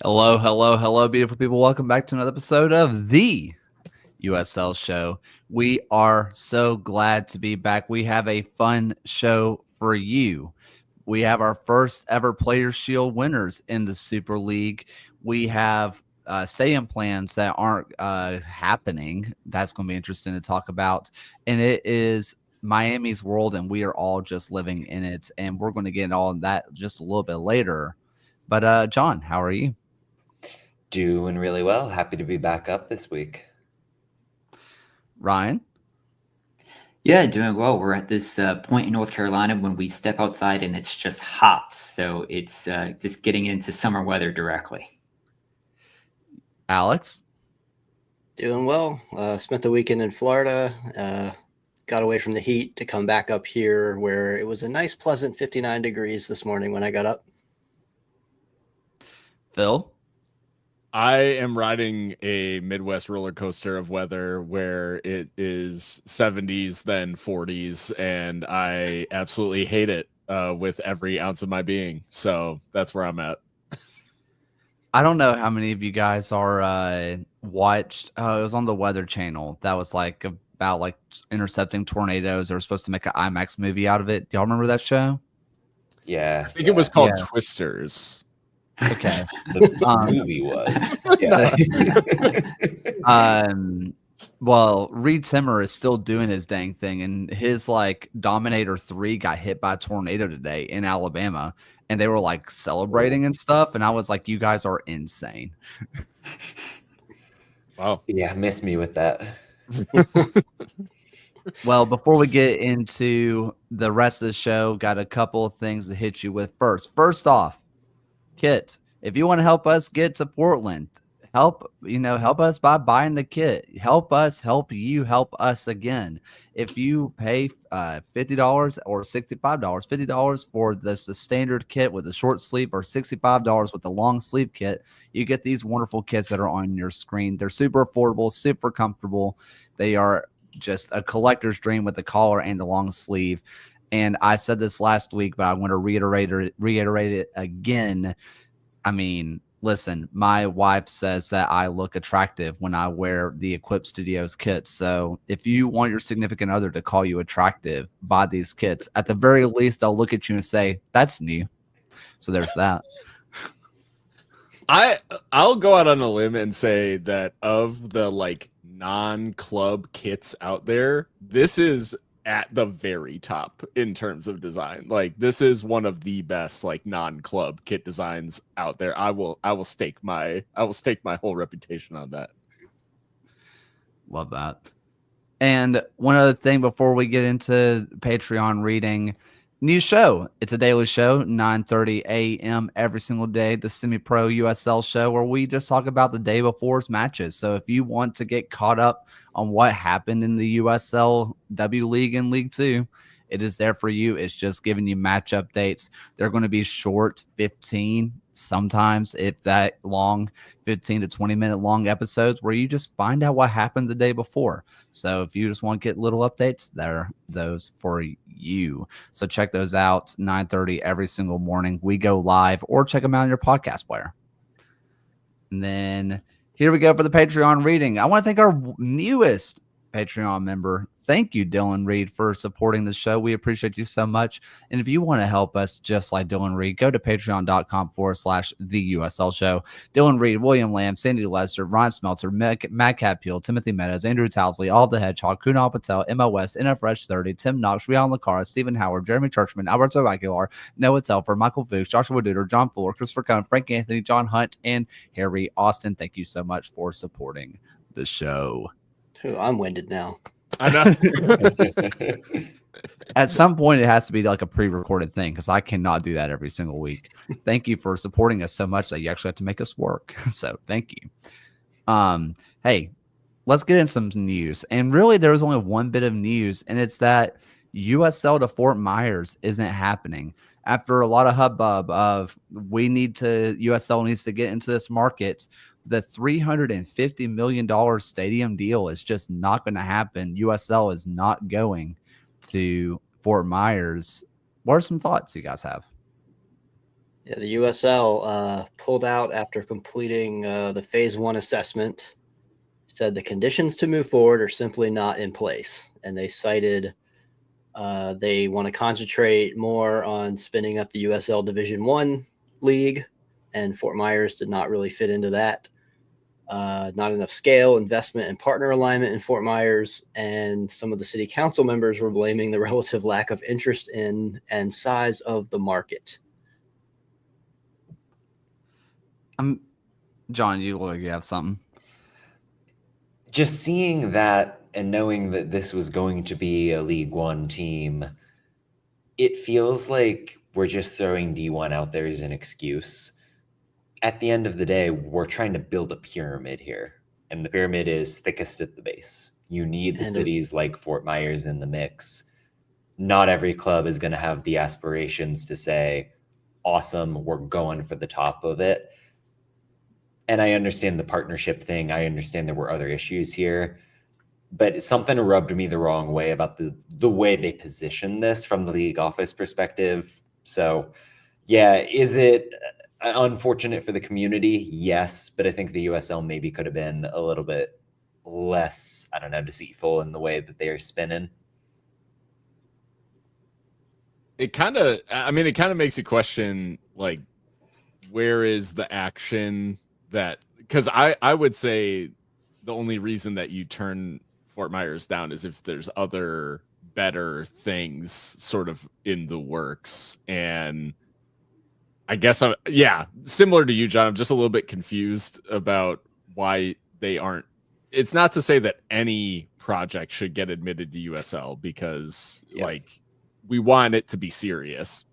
Hello, hello, hello, beautiful people. Welcome back to another episode of the USL Show. We are so glad to be back. We have a fun show for you. We have our first ever Player Shield winners in the Super League. We have stadium plans that aren't happening. That's going to be interesting to talk about. And it is Miami's world, and we are all just living in it. And we're going to get into all of that just a little bit later. But John, how are you? Doing really well. Happy to be back up this week. Ryan? Yeah, doing well. We're at this point in North Carolina when we step outside and it's just hot. So it's just getting into summer weather directly. Alex? Doing well. Spent the weekend in Florida. Got away from the heat to come back up here where it was a nice, pleasant 59 degrees this morning when I got up. Phil? I am riding a Midwest roller coaster of weather where it is 70s, then 40s, and I absolutely hate it with every ounce of my being. So that's where I'm at. I don't know how many of you guys are watched. It was on the Weather Channel. That was about intercepting tornadoes. They were supposed to make an IMAX movie out of it. Do y'all remember that show? Yeah. I think it was called Twisters. Okay. The movie was. Yeah. Well, Reed Timmer is still doing his dang thing, and his Dominator 3 got hit by a tornado today in Alabama, and they were celebrating and stuff, and I was like, you guys are insane. Wow. Yeah, miss me with that. Well, before we get into the rest of the show, got a couple of things to hit you with first. First off, kit. If you want to help us get to Portland, help us by buying the kit. Help us help you help us again. If you pay $50 or $65, $50 for the standard kit with the short sleeve or $65 with the long sleeve kit, you get these wonderful kits that are on your screen. They're super affordable, super comfortable. They are just a collector's dream with the collar and the long sleeve. And I said this last week, but I want to reiterate it again. I mean, listen, my wife says that I look attractive when I wear the Equip Studios kits. So if you want your significant other to call you attractive, buy these kits. At the very least, I'll look at you and say, that's new. So there's that. I'll go out on a limb and say that of the non-club kits out there, this is at the very top in terms of design. This is one of the best non-club kit designs out there. I will stake my whole reputation on that. Love that. And one other thing before we get into Patreon reading, new show. It's a daily show, 9:30 a.m. every single day, the Semi-Pro USL show, where we just talk about the day before's matches. So if you want to get caught up on what happened in the USL W League and League 2, it is there for you. It's just giving you match updates. They're going to be short, 15, sometimes if that long, 15 to 20-minute long episodes where you just find out what happened the day before. So if you just want to get little updates, they're those for you. So check those out, 9:30 every single morning. We go live, or check them out on your podcast player. And then here we go for the Patreon reading. I want to thank our newest Patreon member. Thank you, Dylan Reed, for supporting the show. We appreciate you so much. And if you want to help us just like Dylan Reed, go to patreon.com/the USL show. Dylan Reed, William Lamb, Sandy Lester, Ron Smelter, Matt Catpeel, Timothy Meadows, Andrew Towsley, All the Hedgehog, Kunal Patel, MOS, NF Fresh 30, Tim Knox, Rian Lacara, Stephen Howard, Jeremy Churchman, Alberto Aguilar, Noah Telfer, Michael Fuchs, Joshua Duder, John Fuller, Christopher Cohn, Frank Anthony, John Hunt, and Harry Austin. Thank you so much for supporting the show. I'm winded now. I know. At some point, it has to be like a pre-recorded thing because I cannot do that every single week. Thank you for supporting us so much that you actually have to make us work. So thank you. Hey, let's get in some news. And really, there was only one bit of news, and it's that USL to Fort Myers isn't happening. After a lot of hubbub of USL needs to get into this market, the $350 million stadium deal is just not going to happen. USL is not going to Fort Myers. What are some thoughts you guys have? Yeah, the USL pulled out after completing the phase 1 assessment, said the conditions to move forward are simply not in place. And they cited they want to concentrate more on spinning up the USL Division 1 league, and Fort Myers did not really fit into that. Not enough scale, investment, and partner alignment in Fort Myers, and some of the city council members were blaming the relative lack of interest in and size of the market. John, you look like you have something. Just seeing that and knowing that this was going to be a League One team, it feels like we're just throwing D1 out there as an excuse. At the end of the day, we're trying to build a pyramid here, and the pyramid is thickest at the base. You need the cities like Fort Myers in the mix. Not every club is going to have the aspirations to say, awesome, we're going for the top of it. And I understand the partnership thing. I understand there were other issues here, but something rubbed me the wrong way about the way they position this from the league office perspective. So yeah, is it unfortunate for the community? Yes, but I think the USL maybe could have been a little bit less, I don't know, deceitful in the way that they are spinning. It kind of makes you question, like, where is the action that, because I would say the only reason that you turn Fort Myers down is if there's other better things sort of in the works. And I guess similar to you, John, I'm just a little bit confused about why they aren't. It's not to say that any project should get admitted to USL, because like, we want it to be serious.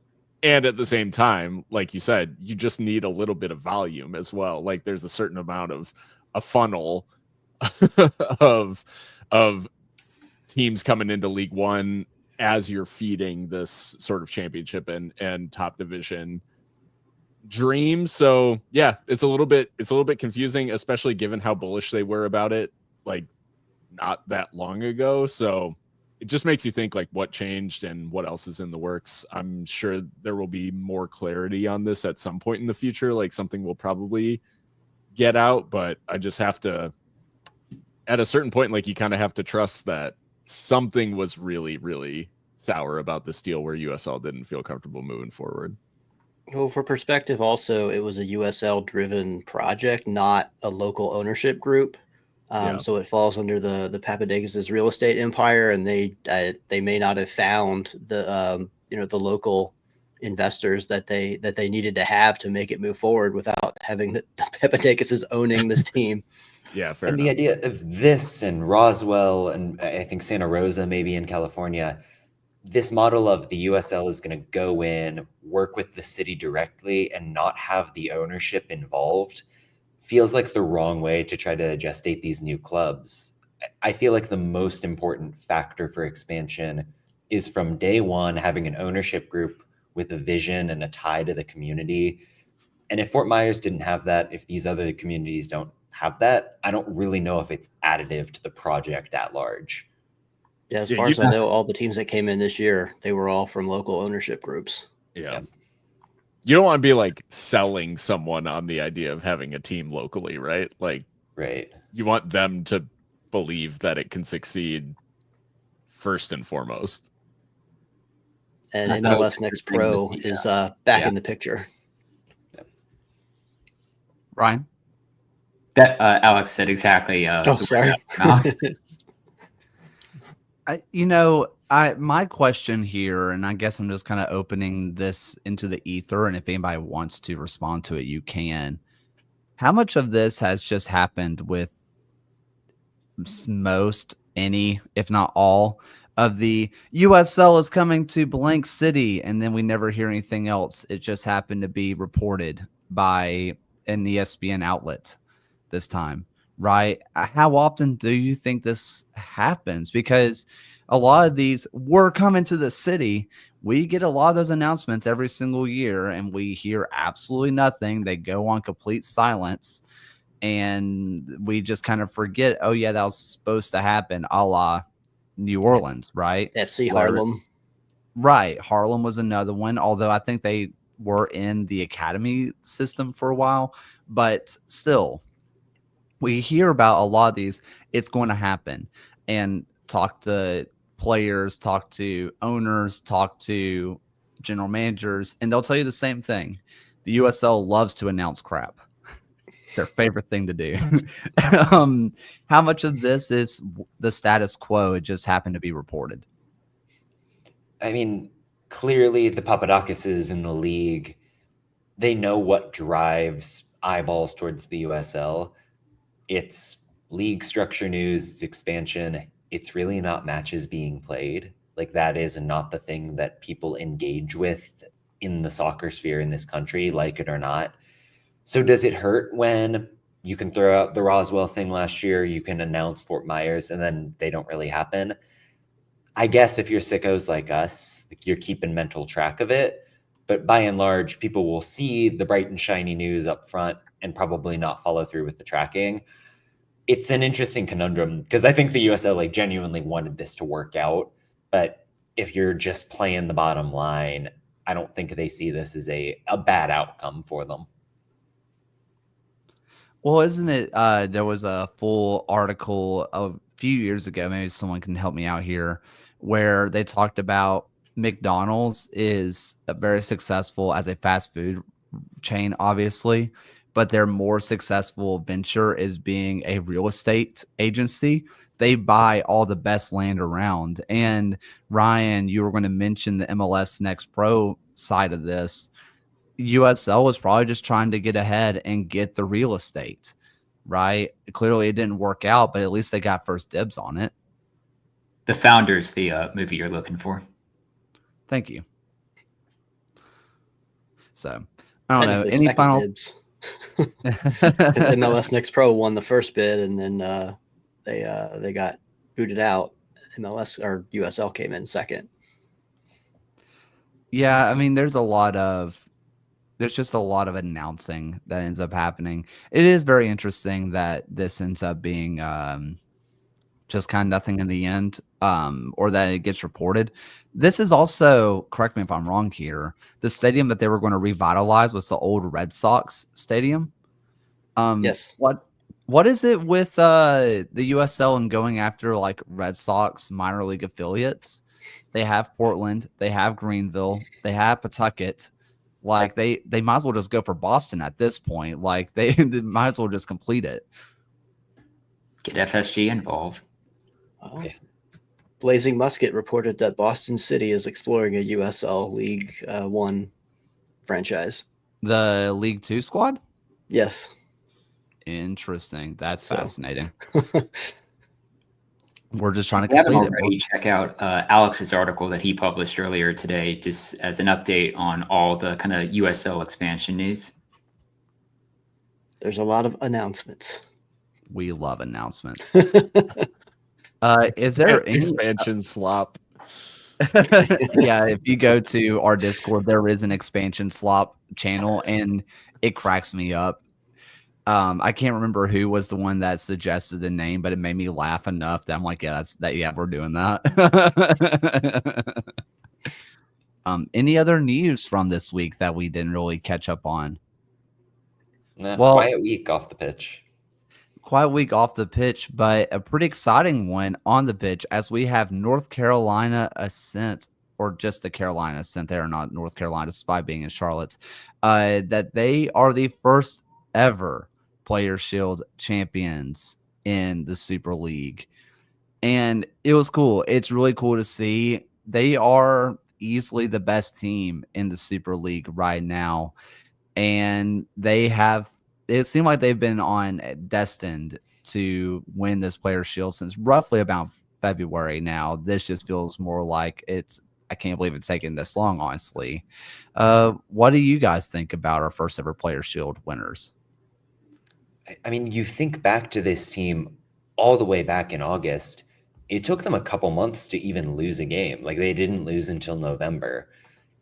And at the same time, like you said, you just need a little bit of volume as well. Like, there's a certain amount of a funnel of teams coming into League One as you're feeding this sort of championship and top division dream. So yeah, it's a little bit confusing, especially given how bullish they were about it like not that long ago. So it just makes you think, like, what changed and what else is in the works. I'm sure there will be more clarity on this at some point in the future. Like, something will probably get out, but I just have to, at a certain point, like, you kind of have to trust that something was really, really sour about this deal where USL didn't feel comfortable moving forward. Well, for perspective, also, it was a USL-driven project, not a local ownership group. So it falls under the Papadegas' real estate empire, and they may not have found the the local investors that they needed to have to make it move forward without having the Papadegas owning this team. Yeah, fair And enough. the idea of this and Roswell and I think Santa Rosa maybe in California, this model of the USL is going to go in, work with the city directly, and not have the ownership involved feels like the wrong way to try to gestate these new clubs. I feel like the most important factor for expansion is from day one having an ownership group with a vision and a tie to the community. And if Fort Myers didn't have that, if these other communities don't have that, I don't really know if it's additive to the project at large. Yeah, as far as I know, all the teams that came in this year, they were all from local ownership groups. Yeah. You don't want to be like selling someone on the idea of having a team locally, right? Like, right. You want them to believe that it can succeed first and foremost. And MLS Next Pro is back in the picture. Ryan? That Alex said exactly. Sorry. My question here, and I guess I'm just kind of opening this into the ether, and if anybody wants to respond to it, you can. How much of this has just happened with most, any, if not all, of the USL is coming to blank city, and then we never hear anything else? It just happened to be reported by an ESPN outlet this time, right? How often do you think this happens? Because a lot of these, we're coming to the city. We get a lot of those announcements every single year, and we hear absolutely nothing. They go on complete silence, and we just kind of forget, oh, yeah, that was supposed to happen, a la New Orleans, right? FC Harlem. Right. Harlem was another one, although I think they were in the academy system for a while, but still, we hear about a lot of these. It's going to happen, and talk to players, talk to owners, talk to general managers, and they'll tell you the same thing. The USL loves to announce crap. It's their favorite thing to do. How much of this is the status quo? It just happened to be reported. I mean, clearly the Papadakises in the league, they know what drives eyeballs towards the USL. It's league structure news, it's expansion. It's really not matches being played. Like, that is not the thing that people engage with in the soccer sphere in this country, like it or not. So does it hurt when you can throw out the Roswell thing last year, you can announce Fort Myers, and then they don't really happen? I guess if you're sickos like us, like, you're keeping mental track of it. But by and large, people will see the bright and shiny news up front and probably not follow through with the tracking. It's an interesting conundrum because I think the USL like genuinely wanted this to work out. But if you're just playing the bottom line, I don't think they see this as a bad outcome for them. Well, isn't it? There was a full article a few years ago. Maybe someone can help me out here, where they talked about McDonald's is very successful as a fast food chain, obviously, but their more successful venture is being a real estate agency. They buy all the best land around. And Ryan, you were going to mention the MLS Next Pro side of this. USL was probably just trying to get ahead and get the real estate, right? Clearly it didn't work out, but at least they got first dibs on it. The Founders, the movie you're looking for. Thank you. So, I don't know. Technically Any second final dibs. 'Cause MLS Next Pro won the first bid, and then they got booted out. MLS or USL came in second. Yeah, I mean, there's just a lot of announcing that ends up happening. It is very interesting that this ends up being just kind of nothing in the end, or that it gets reported. This is also, correct me if I'm wrong here, the stadium that they were going to revitalize was the old Red Sox stadium. Yes. What is it with the USL and going after like Red Sox minor league affiliates? They have Portland, they have Greenville, they have Pawtucket. Like they might as well just go for Boston at this point. Like they might as well just complete it. Get FSG involved. Oh. Yeah. Blazing Musket reported that Boston City is exploring a USL League One franchise. The League Two squad? Yes. Interesting. That's So. fascinating. We're just trying to If you haven't complete already, it. check out Alex's article that he published earlier today, just as an update on all the kind of USL expansion news. There's a lot of announcements. We love announcements. Is there any expansion slop? Yeah, if you go to our Discord, there is an expansion slop channel, and it cracks me up. I can't remember who was the one that suggested the name, but it made me laugh enough that I'm like, yeah, we're doing that. Any other news from this week that we didn't really catch up on? Well, Quiet week off the pitch. Quiet week off the pitch, but a pretty exciting one on the pitch, as we have North Carolina Ascent, or just the Carolina Ascent. They are not North Carolina, despite being in Charlotte. That they are the first ever Player Shield champions in the Super League. And it was cool. It's really cool to see. They are easily the best team in the Super League right now. And it seemed like they've been destined to win this Player Shield since roughly about February now. This just feels more like I can't believe it's taken this long, honestly. What do you guys think about our first ever Player Shield winners? I mean, you think back to this team all the way back in August. It took them a couple months to even lose a game. Like, they didn't lose until November.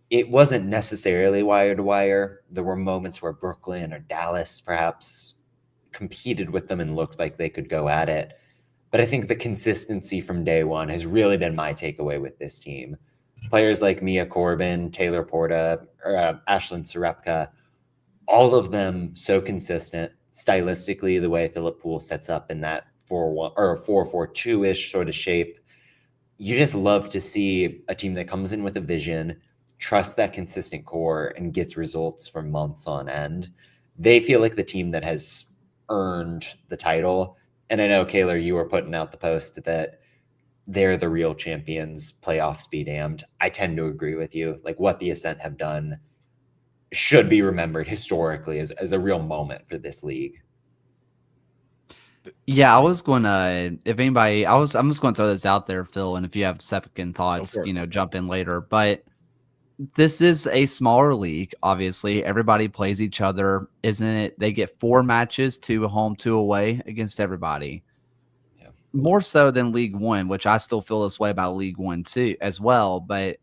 It wasn't necessarily wire to wire. There were moments where Brooklyn or Dallas perhaps competed with them and looked like they could go at it. But I think the consistency from day one has really been my takeaway with this team. Players like Mia Corbin, Taylor Porta, or Ashlyn Sarepka, all of them so consistent stylistically. The way Philip Poole sets up in that 4-1 or 4-4-2-ish sort of shape, you just love to see a team that comes in with a vision, trusts that consistent core, and gets results for months on end. They feel like the team that has earned the title. And I know, Kaylor, you were putting out the post that they're the real champions, playoffs be damned. I tend to agree with you. Like, what the Ascent have done should be remembered historically as a real moment for this league. Yeah, I was going to, if anybody, I'm just going to throw this out there, Phil, and if you have second thoughts, for it. jump in later. But this is a smaller league. Obviously, everybody plays each other, isn't it? They get 4 matches, 2 home, 2 away against everybody. Yeah. More so than League One, which I still feel this way about League One too, as well. But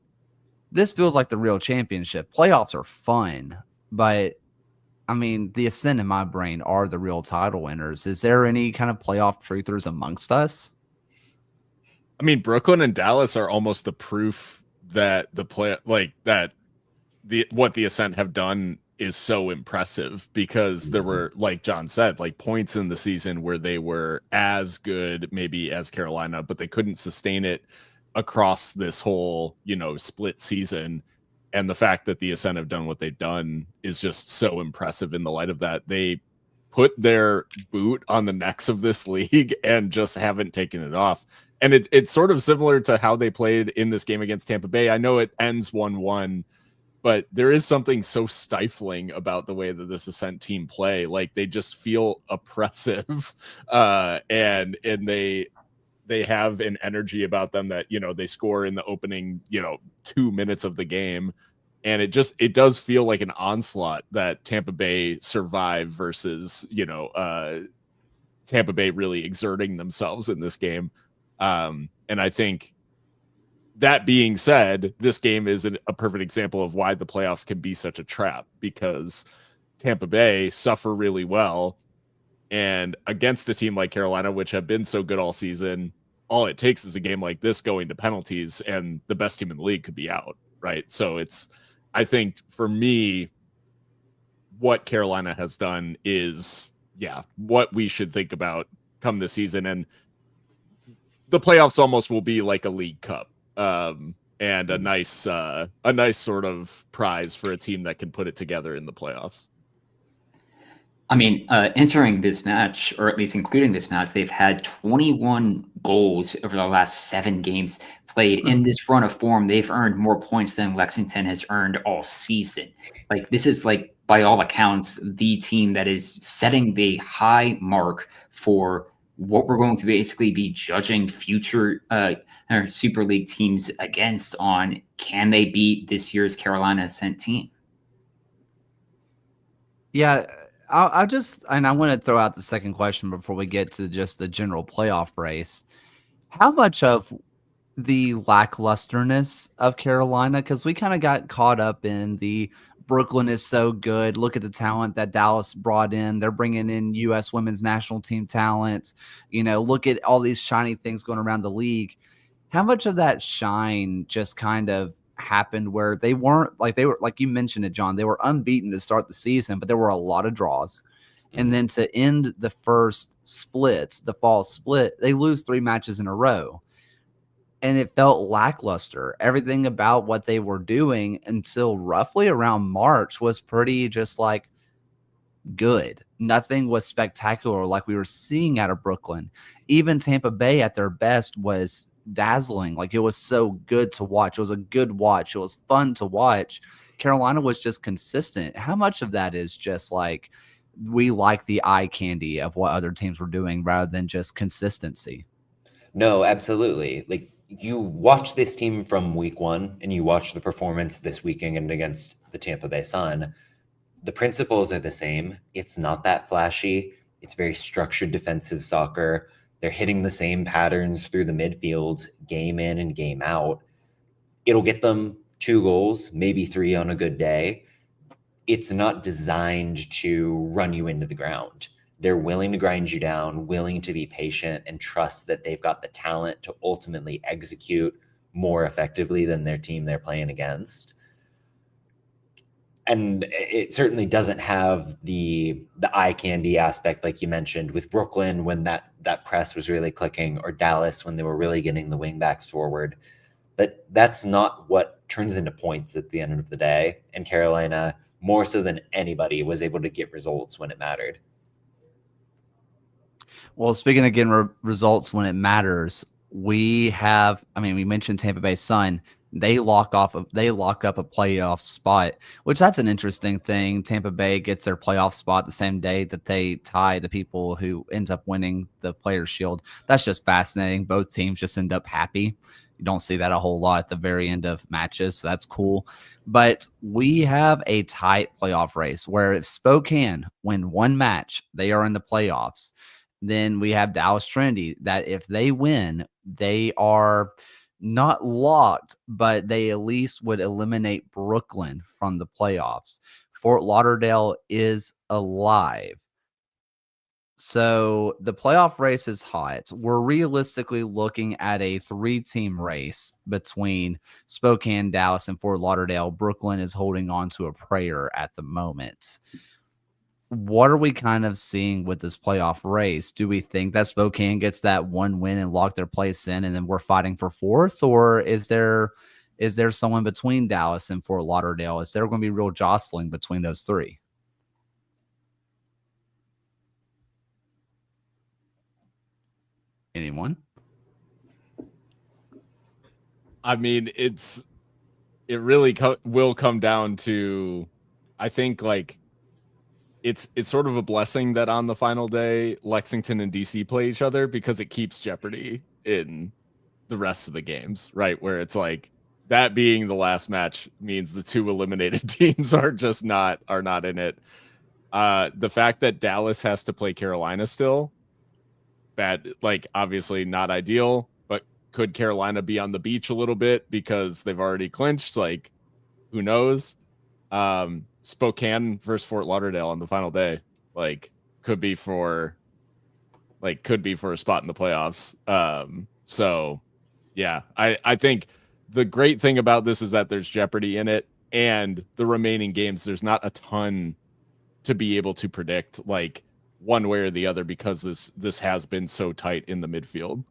this feels like the real championship. Playoffs are fun, but I mean, the Ascent in my brain are the real title winners. Is there any kind of playoff truthers amongst us? I mean, Brooklyn and Dallas are almost the proof that what the Ascent have done is so impressive, because there were, like John said, like points in the season where they were as good maybe as Carolina, but they couldn't sustain it across this whole, split season. And the fact that the Ascent have done what they've done is just so impressive in the light of that. They put their boot on the necks of this league and just haven't taken it off. And it's sort of similar to how they played in this game against Tampa Bay. I know it ends 1-1, but there is something so stifling about the way that this Ascent team play. Like, they just feel oppressive, and they have an energy about them that, they score in the opening, 2 minutes of the game. And it does feel like an onslaught that Tampa Bay survived versus, Tampa Bay really exerting themselves in this game. And I think, that being said, this game is a perfect example of why the playoffs can be such a trap, because Tampa Bay suffer really well. And against a team like Carolina, which have been so good all season, all it takes is a game like this going to penalties and the best team in the league could be out, right? So I think for me, what Carolina has done is, what we should think about come this season. And the playoffs almost will be like a League Cup, and a nice sort of prize for a team that can put it together in the playoffs. I mean, entering this match, or at least including this match, they've had 21 goals over the last 7 games played. In this run of form, they've earned more points than Lexington has earned all season. Like, this is, like, by all accounts, the team that is setting the high mark for what we're going to basically be judging future Super League teams against on, can they beat this year's Carolina Ascent team? Yeah, I want to throw out the second question before we get to just the general playoff race. How much of the lacklusterness of Carolina, because we kind of got caught up in the Brooklyn is so good. Look at the talent that Dallas brought in. They're bringing in U.S. women's national team talent. Look at all these shiny things going around the league. How much of that shine just kind of happened where they were, like you mentioned it, John, they were unbeaten to start the season, but there were a lot of draws. And then to end the first split, the fall split, they lose 3 matches in a row. And it felt lackluster. Everything about what they were doing until roughly around March was pretty just like good. Nothing was spectacular like we were seeing out of Brooklyn. Even Tampa Bay at their best was dazzling. Like, it was so good to watch. It was a good watch. It was fun to watch. Carolina was just consistent. How much of that is just like we like the eye candy of what other teams were doing rather than just consistency? No, absolutely. Like, you watch this team from week 1 and you watch the performance this weekend against the Tampa Bay Sun. The principles are the same. It's not that flashy. It's very structured defensive soccer. They're hitting the same patterns through the midfield, game in and game out. It'll get them 2 goals, maybe 3 on a good day. It's not designed to run you into the ground. They're willing to grind you down, willing to be patient, and trust that they've got the talent to ultimately execute more effectively than their team they're playing against. And it certainly doesn't have the eye candy aspect, like you mentioned, with Brooklyn when that press was really clicking, or Dallas when they were really getting the wingbacks forward. But that's not what turns into points at the end of the day. And Carolina, more so than anybody, was able to get results when it mattered. Well, speaking of getting results when it matters, we mentioned Tampa Bay Sun. They lock up a playoff spot, which that's an interesting thing. Tampa Bay gets their playoff spot the same day that they tie the people who ends up winning the Players Shield. That's just fascinating. Both teams just end up happy. You don't see that a whole lot at the very end of matches, so that's cool. But we have a tight playoff race where if Spokane win one match, they are in the playoffs. Then we have Dallas Trinity that if they win, they are not locked, but they at least would eliminate Brooklyn from the playoffs. Fort Lauderdale is alive. So the playoff race is hot. We're realistically looking at a 3-team race between Spokane, Dallas, and Fort Lauderdale. Brooklyn is holding on to a prayer at the moment. What are we kind of seeing with this playoff race? Do we think that Spokane gets that one win and lock their place in, and then we're fighting for fourth? Or is there someone between Dallas and Fort Lauderdale? Is there going to be real jostling between those three? Anyone? I mean, it really will come down to, I think, like, it's sort of a blessing that on the final day, Lexington and DC play each other, because it keeps jeopardy in the rest of the games, right? Where it's like that being the last match means the 2 eliminated teams are not in it. The fact that Dallas has to play Carolina still, bad, like, obviously not ideal, but could Carolina be on the beach a little bit because they've already clinched? Like, who knows? Spokane versus Fort Lauderdale on the final day, like, could be for a spot in the playoffs. So yeah, I think the great thing about this is that there's jeopardy in it, and the remaining games, there's not a ton to be able to predict, like, one way or the other, because this has been so tight in the midfield.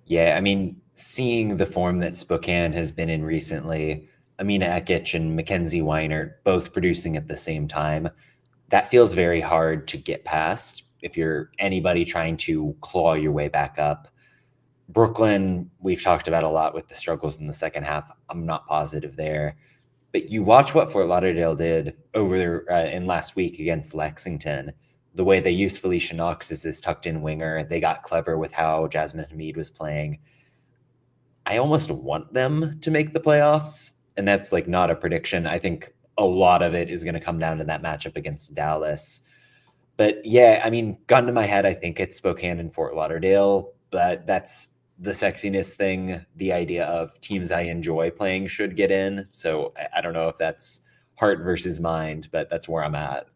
Yeah, I mean, seeing the form that Spokane has been in recently, Amina Ekic and Mackenzie Weinert both producing at the same time, that feels very hard to get past if you're anybody trying to claw your way back up. Brooklyn, we've talked about a lot with the struggles in the second half. I'm not positive there. But you watch what Fort Lauderdale did over in last week against Lexington. The way they used Felicia Knox as this tucked-in winger. They got clever with how Jasmine Hamid was playing. I almost want them to make the playoffs, and that's, like, not a prediction. I think a lot of it is going to come down to that matchup against Dallas. But yeah, I mean, gun to my head, I think it's Spokane and Fort Lauderdale, but that's the sexiness thing. The idea of teams I enjoy playing should get in. So I don't know if that's heart versus mind, but that's where I'm at.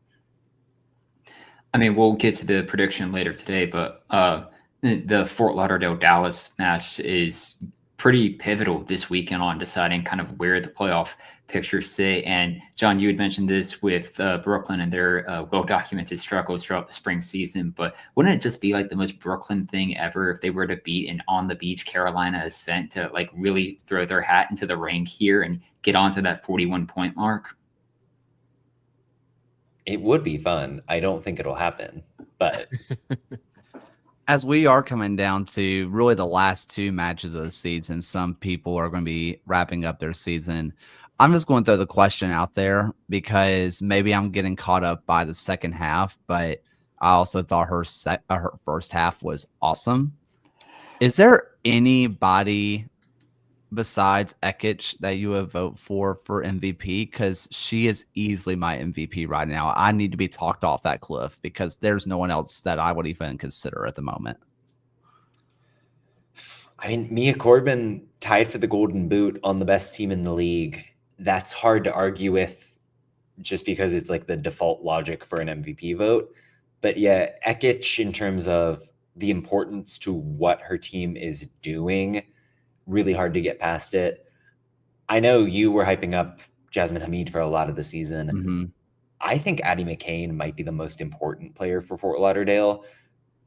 I mean, we'll get to the prediction later today, but the Fort Lauderdale Dallas match is pretty pivotal this weekend on deciding kind of where the playoff pictures sit. And John, you had mentioned this with Brooklyn and their well-documented struggles throughout the spring season, but wouldn't it just be like the most Brooklyn thing ever if they were to beat an on-the-beach Carolina Ascent to, like, really throw their hat into the ring here and get onto that 41-point mark? It would be fun. I don't think it'll happen, but as we are coming down to really the last 2 matches of the season, some people are going to be wrapping up their season. I'm just going to throw the question out there because maybe I'm getting caught up by the second half, but I also thought her first half was awesome. Is there anybody besides Ekic that you would vote for MVP? Because she is easily my MVP right now. I need to be talked off that cliff because there's no one else that I would even consider at the moment. I mean, Mia Corbin tied for the Golden Boot on the best team in the league. That's hard to argue with just because it's like the default logic for an MVP vote. But yeah, Ekic, in terms of the importance to what her team is doing, really hard to get past it. I know you were hyping up Jasmine Hamid for a lot of the season. Mm-hmm. I think Addie McCain might be the most important player for Fort Lauderdale.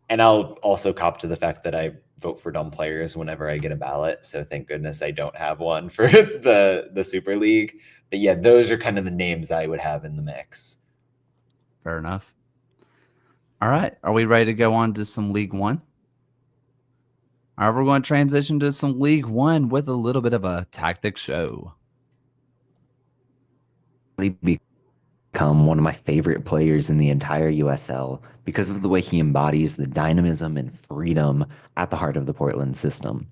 And I'll also cop to the fact that I vote for dumb players whenever I get a ballot. So thank goodness I don't have one for the Super League. But yeah, those are kind of the names I would have in the mix. Fair enough. All right. Are we ready to go on to some League One? All right, we're going to transition to some League One with a little bit of a tactic show. Become one of my favorite players in the entire USL because of the way he embodies the dynamism and freedom at the heart of the Portland system.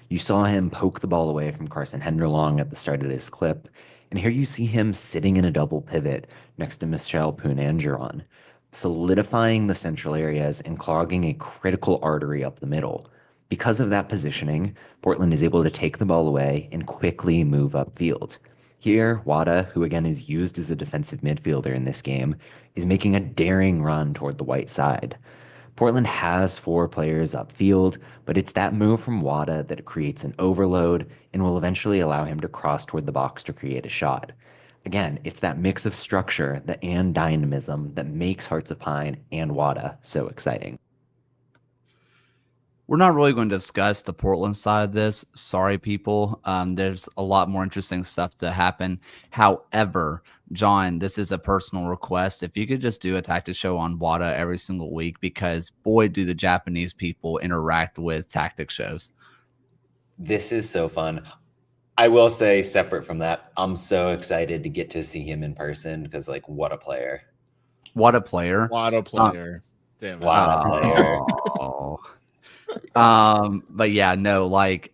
You saw him poke the ball away from Carson Henderlong at the start of this clip, and here you see him sitting in a double pivot next to Michelle Poon-Angeron, solidifying the central areas and clogging a critical artery up the middle. Because of that positioning, Portland is able to take the ball away and quickly move upfield. Here, Wada, who again is used as a defensive midfielder in this game, is making a daring run toward the white side. Portland has 4 players upfield, but it's that move from Wada that creates an overload and will eventually allow him to cross toward the box to create a shot. Again, it's that mix of structure and dynamism that makes Hearts of Pine and Wada so exciting. We're not really going to discuss the Portland side of this. Sorry, people. There's a lot more interesting stuff to happen. However, John, this is a personal request. If you could just do a tactic show on Wada every single week, because boy, do the Japanese people interact with tactic shows. This is so fun. I will say, separate from that, I'm so excited to get to see him in person because, like, what a player. What a player. What a player. Damn it. What a player. Oh. But yeah, no, like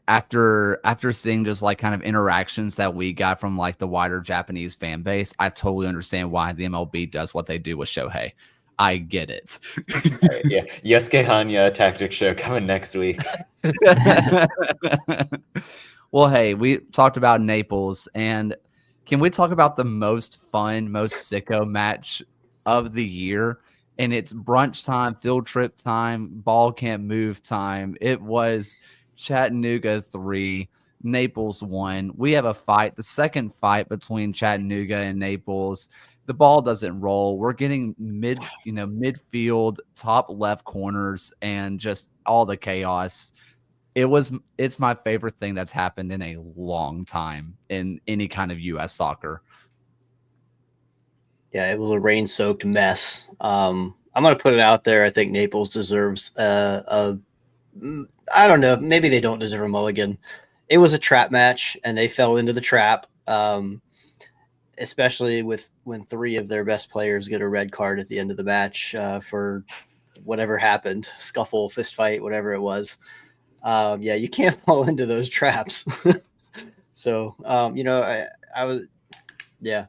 after seeing just like kind of interactions that we got from like the wider Japanese fan base, I totally understand why the MLB does what they do with Shohei. I get it. Right, yeah, Yosuke Hanya tactic show coming next week. Well, hey, we talked about Naples, and can we talk about the most fun, most sicko match of the year? And it's brunch time, field trip time, ball can't move time. It was Chattanooga 3, Naples 1. We have a fight, the second fight between Chattanooga and Naples. The ball doesn't roll. We're getting midfield, top left corners, and just all the chaos. It's my favorite thing that's happened in a long time in any kind of U.S. soccer. Yeah, it was a rain-soaked mess. I'm going to put it out there. I think Naples deserves I don't know. Maybe they don't deserve a mulligan. It was a trap match, and they fell into the trap, especially when 3 of their best players get a red card at the end of the match for whatever happened, scuffle, fist fight, whatever it was. Yeah, you can't fall into those traps. So, I was, yeah.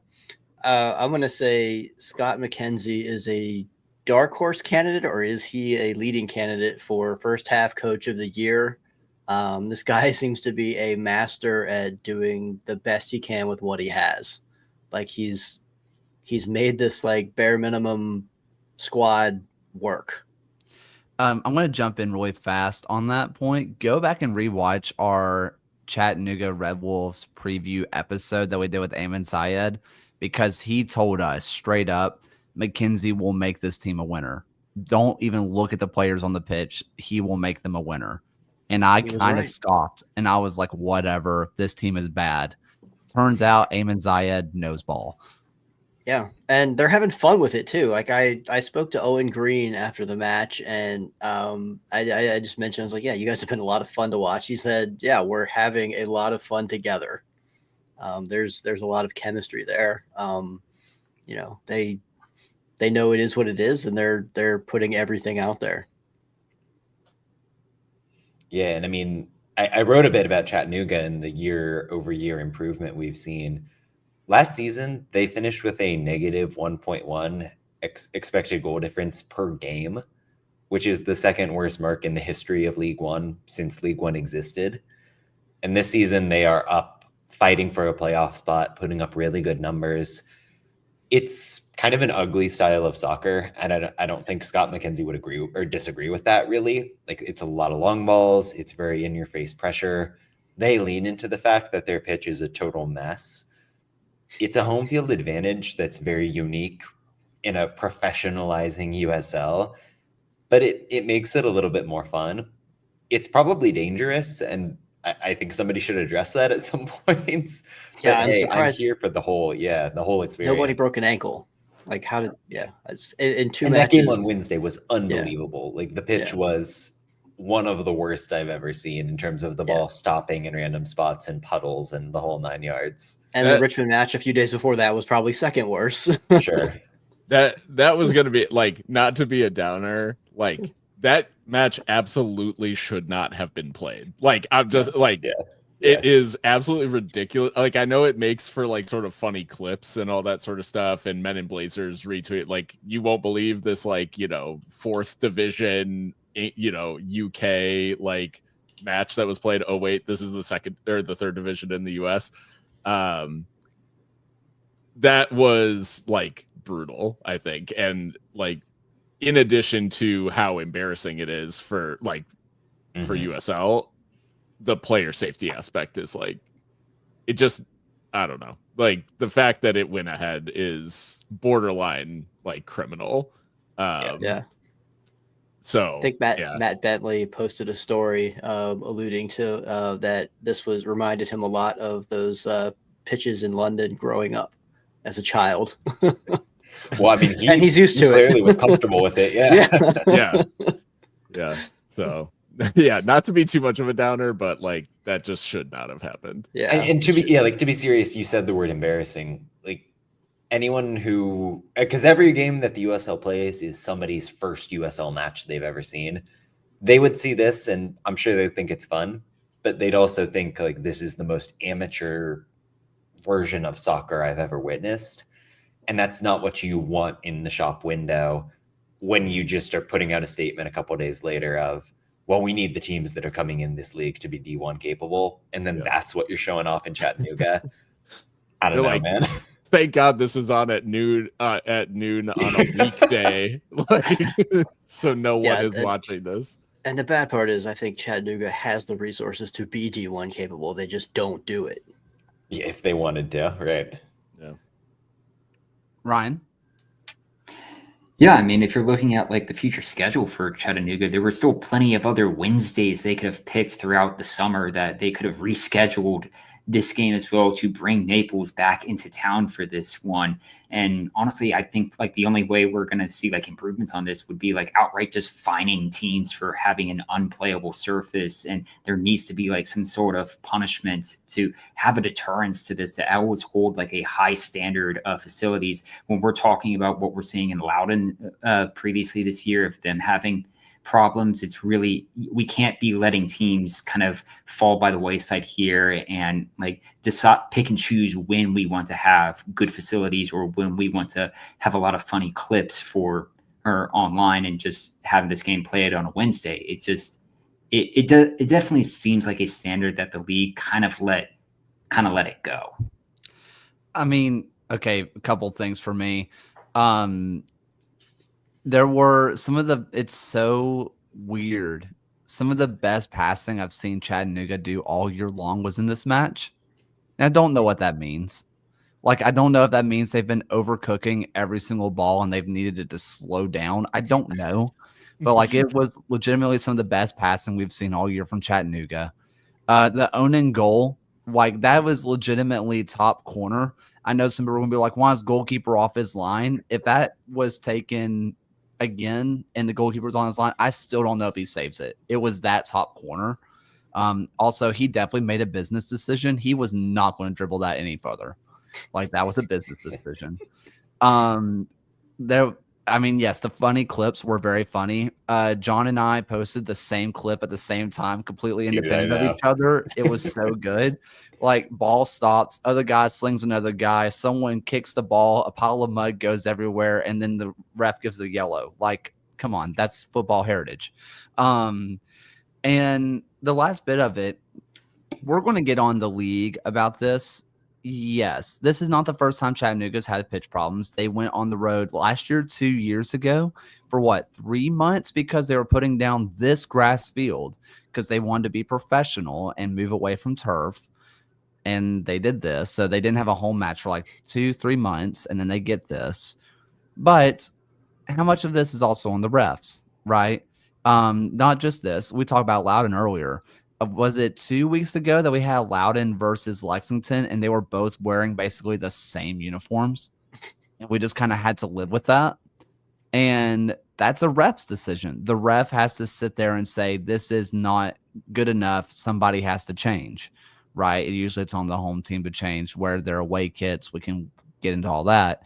I'm going to say Scott McKenzie is a dark horse candidate, or is he a leading candidate for first half coach of the year? This guy seems to be a master at doing the best he can with what he has. Like he's made this like bare minimum squad work. I'm going to jump in really fast on that point. Go back and rewatch our Chattanooga Red Wolves preview episode that we did with Ayman Syed, because he told us straight up, McKenzie will make this team a winner. Don't even look at the players on the pitch. He will make them a winner. And I kind of scoffed, and I was like, whatever, this team is bad. Turns out Ayman Syed knows ball. Yeah, and they're having fun with it too. Like I spoke to Owen Green after the match, and I just mentioned, I was like, yeah, you guys have been a lot of fun to watch. He said, yeah, we're having a lot of fun together. There's a lot of chemistry there. They know it is what it is, and they're putting everything out there. Yeah, and I mean, I wrote a bit about Chattanooga and the year-over-year improvement we've seen. Last season, they finished with a negative 1.1 expected goal difference per game, which is the second worst mark in the history of League One since League One existed. And this season, they are up, fighting for a playoff spot, putting up really good numbers. it's kind of an ugly style of soccer, and I don't think Scott McKenzie would agree or disagree with that, really. Like, it's a lot of long balls. It's very in-your-face pressure. They lean into the fact that their pitch is a total mess. It's a home field advantage that's very unique in a professionalizing USL, but it makes it a little bit more fun. It's probably dangerous, and I think somebody should address that at some points. Yeah, But I'm hey, surprised I'm here for the whole experience. nobody broke an ankle. Like, how did? Yeah, in two And matches. that game on Wednesday was unbelievable. Like, the pitch Yeah. was one of the worst I've ever seen in terms of the ball stopping in random spots and puddles and the whole 9 yards. And the Richmond match a few days before that was probably second worst. Sure. That was going to be, like, not to be a downer, like, that match absolutely should not have been played. Like, I'm just like, it is absolutely ridiculous. Like, I know it makes for, like, sort of funny clips and all that sort of stuff, and Men in Blazers retweet, like, you won't believe this, like, you know, 4th division, you know, UK, like, match that was played. Oh wait, this is the 2nd or the 3rd division in the US. That was, like, brutal, I think. And, like, in addition to how embarrassing it is for, like, for USL, the player safety aspect is, like, it just, I don't know. Like, the fact that it went ahead is borderline, like, criminal. Yeah. So I think Matt Bentley posted a story alluding to that this reminded him a lot of those pitches in London growing up as a child. Well, I mean, he's used to it. Clearly was comfortable with it. Yeah. So, yeah, not to be too much of a downer, but, like, that just should not have happened. Yeah. And to be serious, you said the word embarrassing. Like, anyone who, because every game that the USL plays is somebody's first USL match they've ever seen. They would see this, and I'm sure they think it's fun, but they'd also think, like, this is the most amateur version of soccer I've ever witnessed. And that's not what you want in the shop window when you just are putting out a statement a couple of days later of, well, we need the teams that are coming in this league to be D1 capable. And then that's what you're showing off in Chattanooga. I don't know, man. Thank God this is on at noon on a weekday. Like, so no one is watching this. And the bad part is, I think Chattanooga has the resources to be D1 capable. They just don't do it. Yeah, if they wanted to, right? Yeah. Ryan? Yeah, I mean, if you're looking at, like, the future schedule for Chattanooga, there were still plenty of other Wednesdays they could have picked throughout the summer that they could have rescheduled this game as well to bring Naples back into town for this one. And honestly, I think, like, the only way we're going to see, like, improvements on this would be, like, outright just fining teams for having an unplayable surface. And there needs to be, like, some sort of punishment to have a deterrence to this, to always hold, like, a high standard of facilities. When we're talking about what we're seeing in Loudoun previously this year, of them having problems, it's really, we can't be letting teams kind of fall by the wayside here and, like, decide, pick and choose when we want to have good facilities or when we want to have a lot of funny clips for or online and just have this game played on a Wednesday. It just it definitely seems like a standard that the league kind of let it go. I mean, okay, a couple things for me. There were it's so weird. Some of the best passing I've seen Chattanooga do all year long was in this match. And I don't know what that means. Like, I don't know if that means they've been overcooking every single ball and they've needed it to slow down. I don't know. But, like, it was legitimately some of the best passing we've seen all year from Chattanooga. The own goal, like, that was legitimately top corner. I know some people are going to be like, why is goalkeeper off his line? If that was taken again and the goalkeeper's on his line, I still don't know if he saves it. It was that top corner. Also, he definitely made a business decision. He was not going to dribble that any further. Like, that was a business decision. Yes, the funny clips were very funny. John and I posted the same clip at the same time, completely independent of each other. It was so good. Like, ball stops, other guy slings another guy, someone kicks the ball, a pile of mud goes everywhere, and then the ref gives the yellow. Like, come on, that's football heritage. And the last bit of it, we're going to get on the league about this Yes, this is not the first time Chattanooga's had pitch problems. They went on the road last year, 2 years ago, for what, 3 months, because they were putting down this grass field because they wanted to be professional and move away from turf. And they did this. So they didn't have a home match for like 2-3 months, and then they get this. But how much of this is also on the refs, right? Not just this. We talked about Loudon earlier. Was it 2 weeks ago that we had Loudon versus Lexington, and they were both wearing basically the same uniforms, and we just kind of had to live with that. And that's a ref's decision. The ref has to sit there and say, this is not good enough. Somebody has to change, right? Usually it's on the home team to change where their away kits. We can get into all that.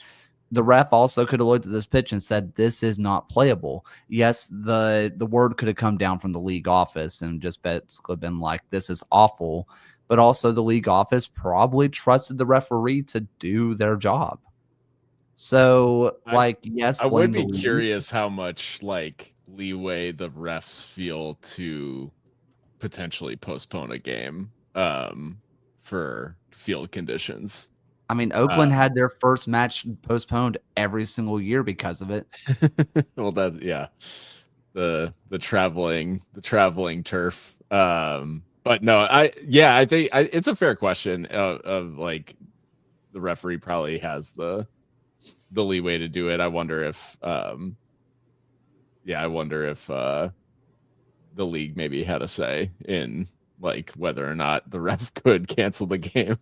The ref also could have looked at this pitch and said, this is not playable. Yes, the word could have come down from the league office and just basically been like, this is awful. But also the league office probably trusted the referee to do their job. So, yes, I would be curious how much like leeway the refs feel to potentially postpone a game for field conditions. I mean, Oakland had their first match postponed every single year because of it. Well, the traveling turf. But no, I think it's a fair question of like the referee probably has the leeway to do it. I wonder if the league maybe had a say in like whether or not the ref could cancel the game.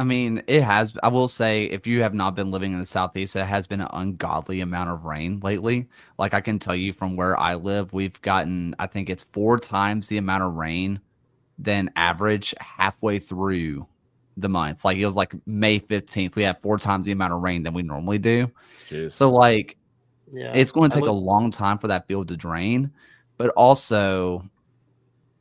I mean, it has. I will say, if you have not been living in the Southeast, it has been an ungodly amount of rain lately. Like, I can tell you from where I live, we've gotten, I think it's 4 times the amount of rain than average halfway through the month. Like, it was like May 15th. We had 4 times the amount of rain than we normally do. Jeez. So, like, it's going to take a long time for that field to drain. But also,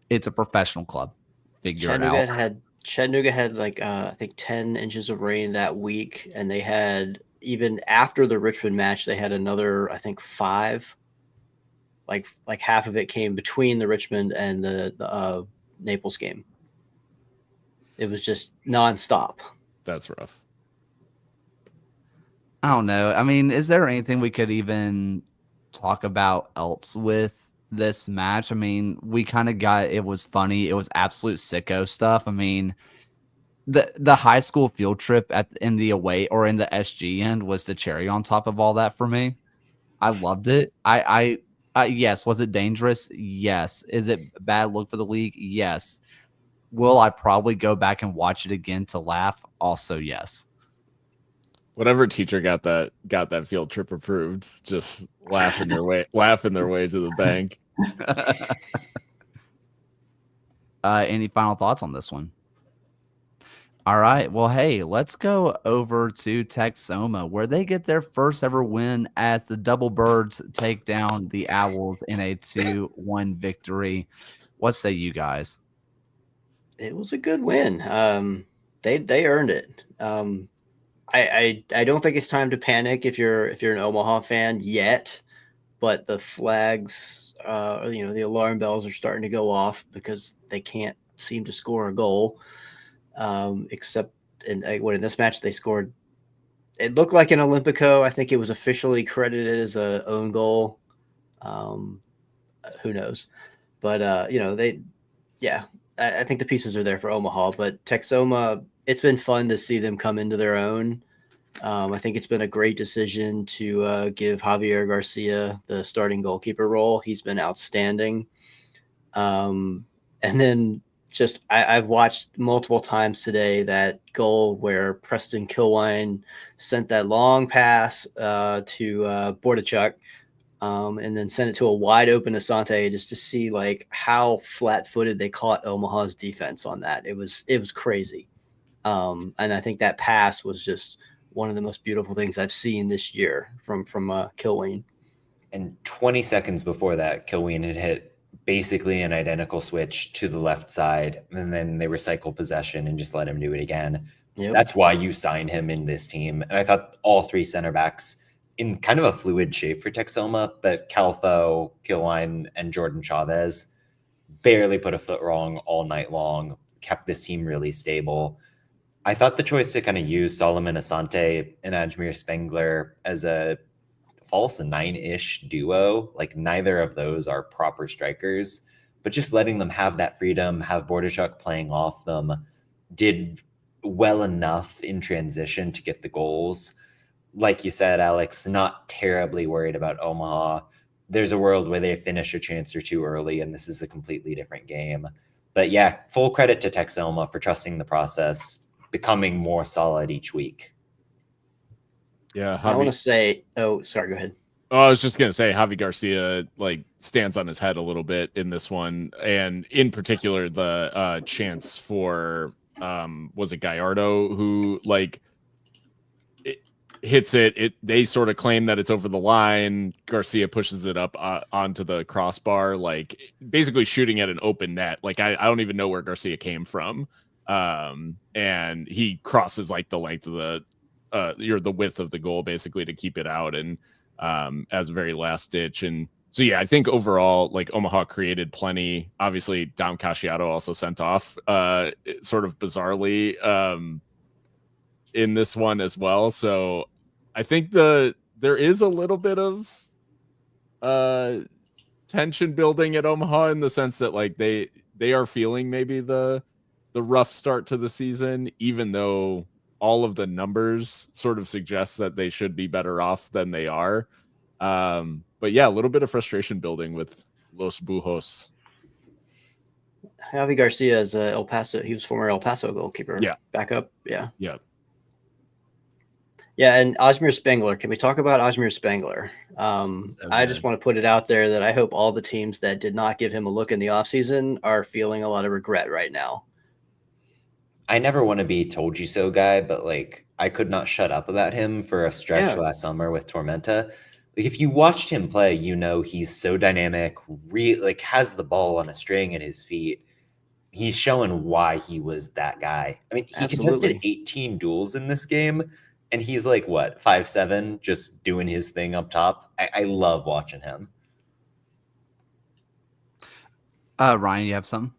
it's a professional club. Figure it out. Chattanooga had like I think 10 inches of rain that week, and they had, even after the Richmond match, they had another, I think, 5. Like half of it came between the Richmond and the Naples game. It was just nonstop. That's rough. I don't know. I mean, is there anything we could even talk about else with this match? I mean, we kind of got, it was funny. It was absolute sicko stuff. I mean, the high school field trip in the away or in the SG end was the cherry on top of all that for me. I loved it. I yes. Was it dangerous? Yes. Is it a bad look for the league? Yes. Will I probably go back and watch it again to laugh? Also, yes. Whatever teacher got that field trip approved, just laughing their way to the bank. Any final thoughts on this one? All right. Well, hey, let's go over to Texoma, where they get their first ever win as the Double Birds take down the Owls in a 2-1 victory. What say you guys? It was a good win. They earned it. I don't think it's time to panic if you're an Omaha fan yet, but the flags, the alarm bells are starting to go off because they can't seem to score a goal. Except in this match they scored. It looked like an Olympico. I think it was officially credited as a own goal. Who knows? But I think the pieces are there for Omaha. But Texoma, it's been fun to see them come into their own. I think it's been a great decision to give Javier Garcia the starting goalkeeper role. He's been outstanding. And then I've watched multiple times today that goal where Preston Kilwine sent that long pass to Bordachuk and then sent it to a wide open Asante, just to see like how flat-footed they caught Omaha's defense on that. It was crazy. And I think that pass was just one of the most beautiful things I've seen this year from Kilwine. And 20 seconds before that, Kilwine had hit basically an identical switch to the left side, and then they recycle possession and just let him do it again. Yep. That's why you sign him in this team. And I thought all 3 center backs in kind of a fluid shape for Texoma, but Calfo, Kilwine, and Jordan Chavez barely put a foot wrong all night long. kept this team really stable. I thought the choice to kind of use Solomon Asante and Ajmer Spengler as a false 9-ish duo, like neither of those are proper strikers, but just letting them have that freedom, have Bordachuk playing off them, did well enough in transition to get the goals. Like you said, Alex, not terribly worried about Omaha. There's a world where they finish a chance or two early, and this is a completely different game. But yeah, full credit to Texoma for trusting the process, becoming more solid each week. Yeah, I want to say, oh, sorry, go ahead. Oh, I was just gonna say Javi Garcia like stands on his head a little bit in this one, and in particular the chance for was it Gallardo who like hits it. They sort of claim that it's over the line. Garcia pushes it up onto the crossbar, like basically shooting at an open net. Like I don't even know where Garcia came from, and he crosses like the length of the width of the goal basically to keep it out, and as a very last ditch. And so yeah, I think overall like Omaha created plenty. Obviously Dom Casciato also sent off sort of bizarrely in this one as well. So I think there is a little bit of tension building at Omaha in the sense that like they are feeling maybe the rough start to the season, even though all of the numbers sort of suggest that they should be better off than they are. But yeah, a little bit of frustration building with Los Bujos. Javi Garcia is El Paso. He was former El Paso goalkeeper. Yeah. Backup. Yeah. Yeah. Yeah, and Ajmer Spengler. Can we talk about Ajmer Spengler? I just want to put it out there that I hope all the teams that did not give him a look in the offseason are feeling a lot of regret right now. I never want to be told you so guy, but like I could not shut up about him for a stretch last summer with Tormenta. Like if you watched him play, you know he's so dynamic, like has the ball on a string at his feet. He's showing why he was that guy. I mean, he contested 18 duels in this game, and he's like, what, 5'7", just doing his thing up top. I love watching him. Ryan, you have something?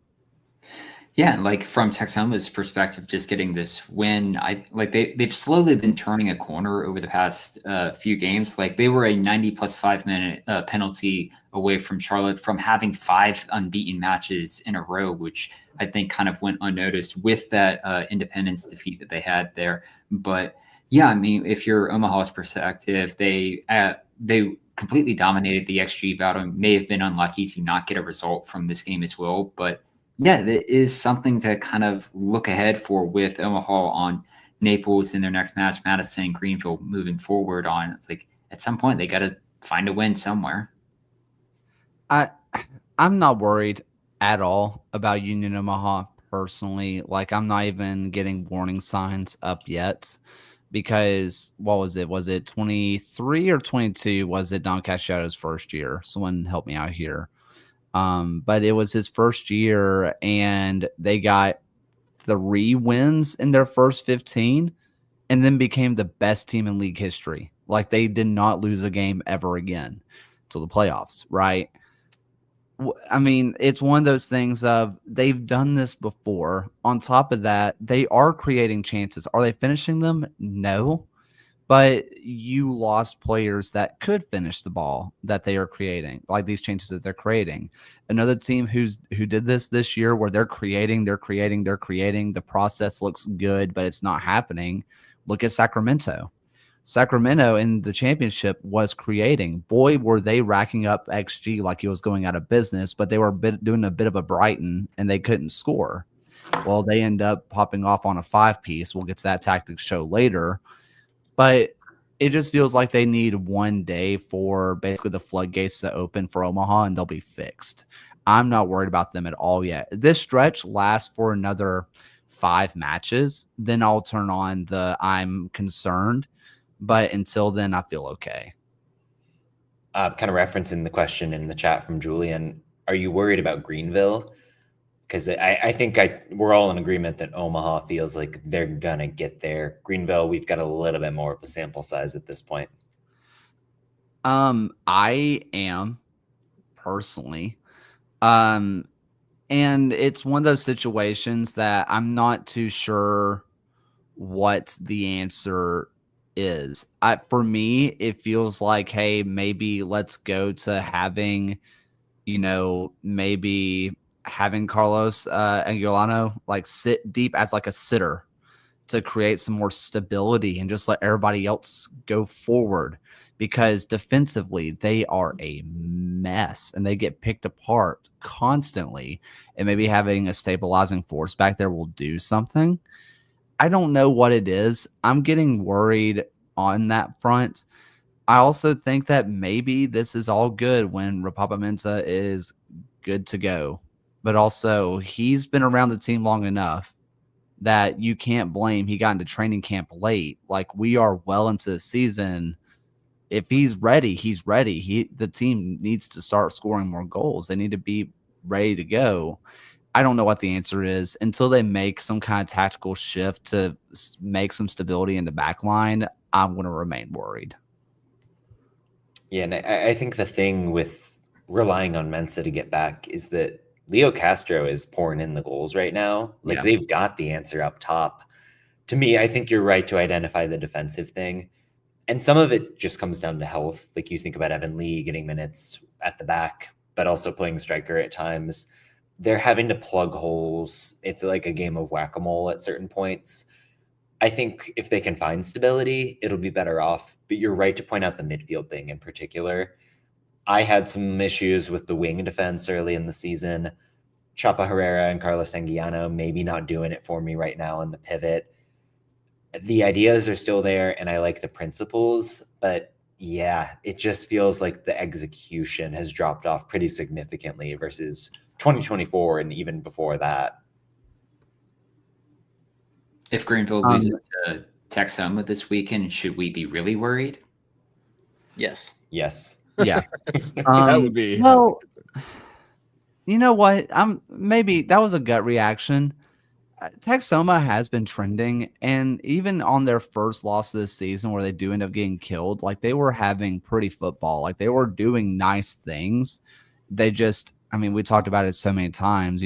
Yeah, like from Texoma's perspective, just getting this win, they've slowly been turning a corner over the past few games. Like they were a 90+5 minute penalty away from Charlotte from having 5 unbeaten matches in a row, which I think kind of went unnoticed with that Independence defeat that they had there. But yeah, I mean, if you're Omaha's perspective, they completely dominated the XG battle and may have been unlucky to not get a result from this game as well, but yeah, there is something to kind of look ahead for with Omaha on Naples in their next match, Madison and Greenville moving forward on. It's like at some point they got to find a win somewhere. I'm not worried at all about Union Omaha personally. Like I'm not even getting warning signs up yet because what was it? Was it 23 or 22? Was it Don Casciato's first year? Someone help me out here. But it was his first year and they got 3 wins in their first 15 and then became the best team in league history. Like they did not lose a game ever again till the playoffs, right? I mean, it's one of those things of they've done this before. On top of that, they are creating chances. Are they finishing them? No. But you lost players that could finish the ball that they are creating, like these chances that they're creating. Another team who did this year where they're creating. The process looks good, but it's not happening. Look at Sacramento. Sacramento in the championship was creating. Boy, were they racking up XG like he was going out of business, but they were doing a bit of a Brighton and they couldn't score. Well, they end up popping off on a 5-piece. We'll get to that tactics show later. But it just feels like they need one day for basically the floodgates to open for Omaha and they'll be fixed. I'm not worried about them at all yet. This stretch lasts for another 5 matches. Then I'll turn on the I'm concerned. But until then, I feel okay. Kind of referencing the question in the chat from Julian, are you worried about Greenville? Because I think we're all in agreement that Omaha feels like they're going to get there. Greenville, we've got a little bit more of a sample size at this point. I am personally. And it's one of those situations that I'm not too sure what the answer is. For me, it feels like, hey, maybe let's go to having, maybe having Carlos Anguilano like sit deep as like a sitter to create some more stability and just let everybody else go forward, because defensively they are a mess and they get picked apart constantly, and maybe having a stabilizing force back there will do something. I don't know what it is. I'm getting worried on that front. I also think that maybe this is all good when Rapapa Mensah is good to go, but also he's been around the team long enough that you can't blame he got into training camp late. Like, we are well into the season. If he's ready, he's ready. The team needs to start scoring more goals. They need to be ready to go. I don't know what the answer is until they make some kind of tactical shift to make some stability in the back line. I'm going to remain worried. Yeah, and I think the thing with relying on Mensa to get back is that Leo Castro is pouring in the goals right now. Like, they've got the answer up top. To me, I think you're right to identify the defensive thing. And some of it just comes down to health. Like, you think about Evan Lee getting minutes at the back, but also playing striker at times. They're having to plug holes. It's like a game of whack-a-mole at certain points. I think if they can find stability, it'll be better off. But you're right to point out the midfield thing in particular. I had some issues with the wing defense early in the season. Chapa Herrera and Carlos Anguiano maybe not doing it for me right now in the pivot. The ideas are still there, and I like the principles, but yeah, it just feels like the execution has dropped off pretty significantly versus 2024 and even before that. If Greenville loses to Texoma this weekend, should we be really worried? Yes. Yes. Yeah. That would be. Well, you know what? Maybe that was a gut reaction. Texoma has been trending, and even on their first loss this season where they do end up getting killed, like, they were having pretty football. Like, they were doing nice things. They just, we talked about it so many times,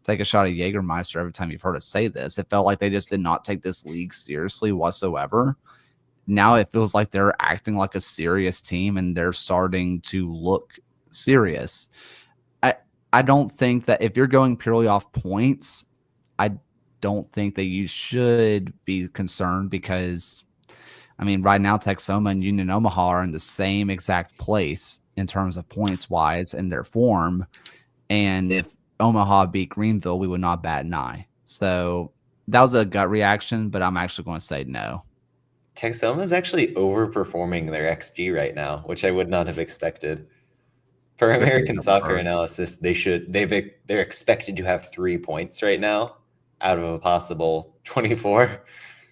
take a shot at Jägermeister every time you've heard us say this. It felt like they just did not take this league seriously whatsoever. Now it feels like they're acting like a serious team, and they're starting to look serious. I don't think that if you're going purely off points, I don't think that you should be concerned, because, right now Texoma and Union Omaha are in the same exact place in terms of points wise in their form. And if Omaha beat Greenville, we would not bat an eye. So that was a gut reaction, but I'm actually going to say no. Texoma is actually overperforming their XG right now, which I would not have expected. For American soccer analysis, they're expected to have 3 points right now out of a possible 24.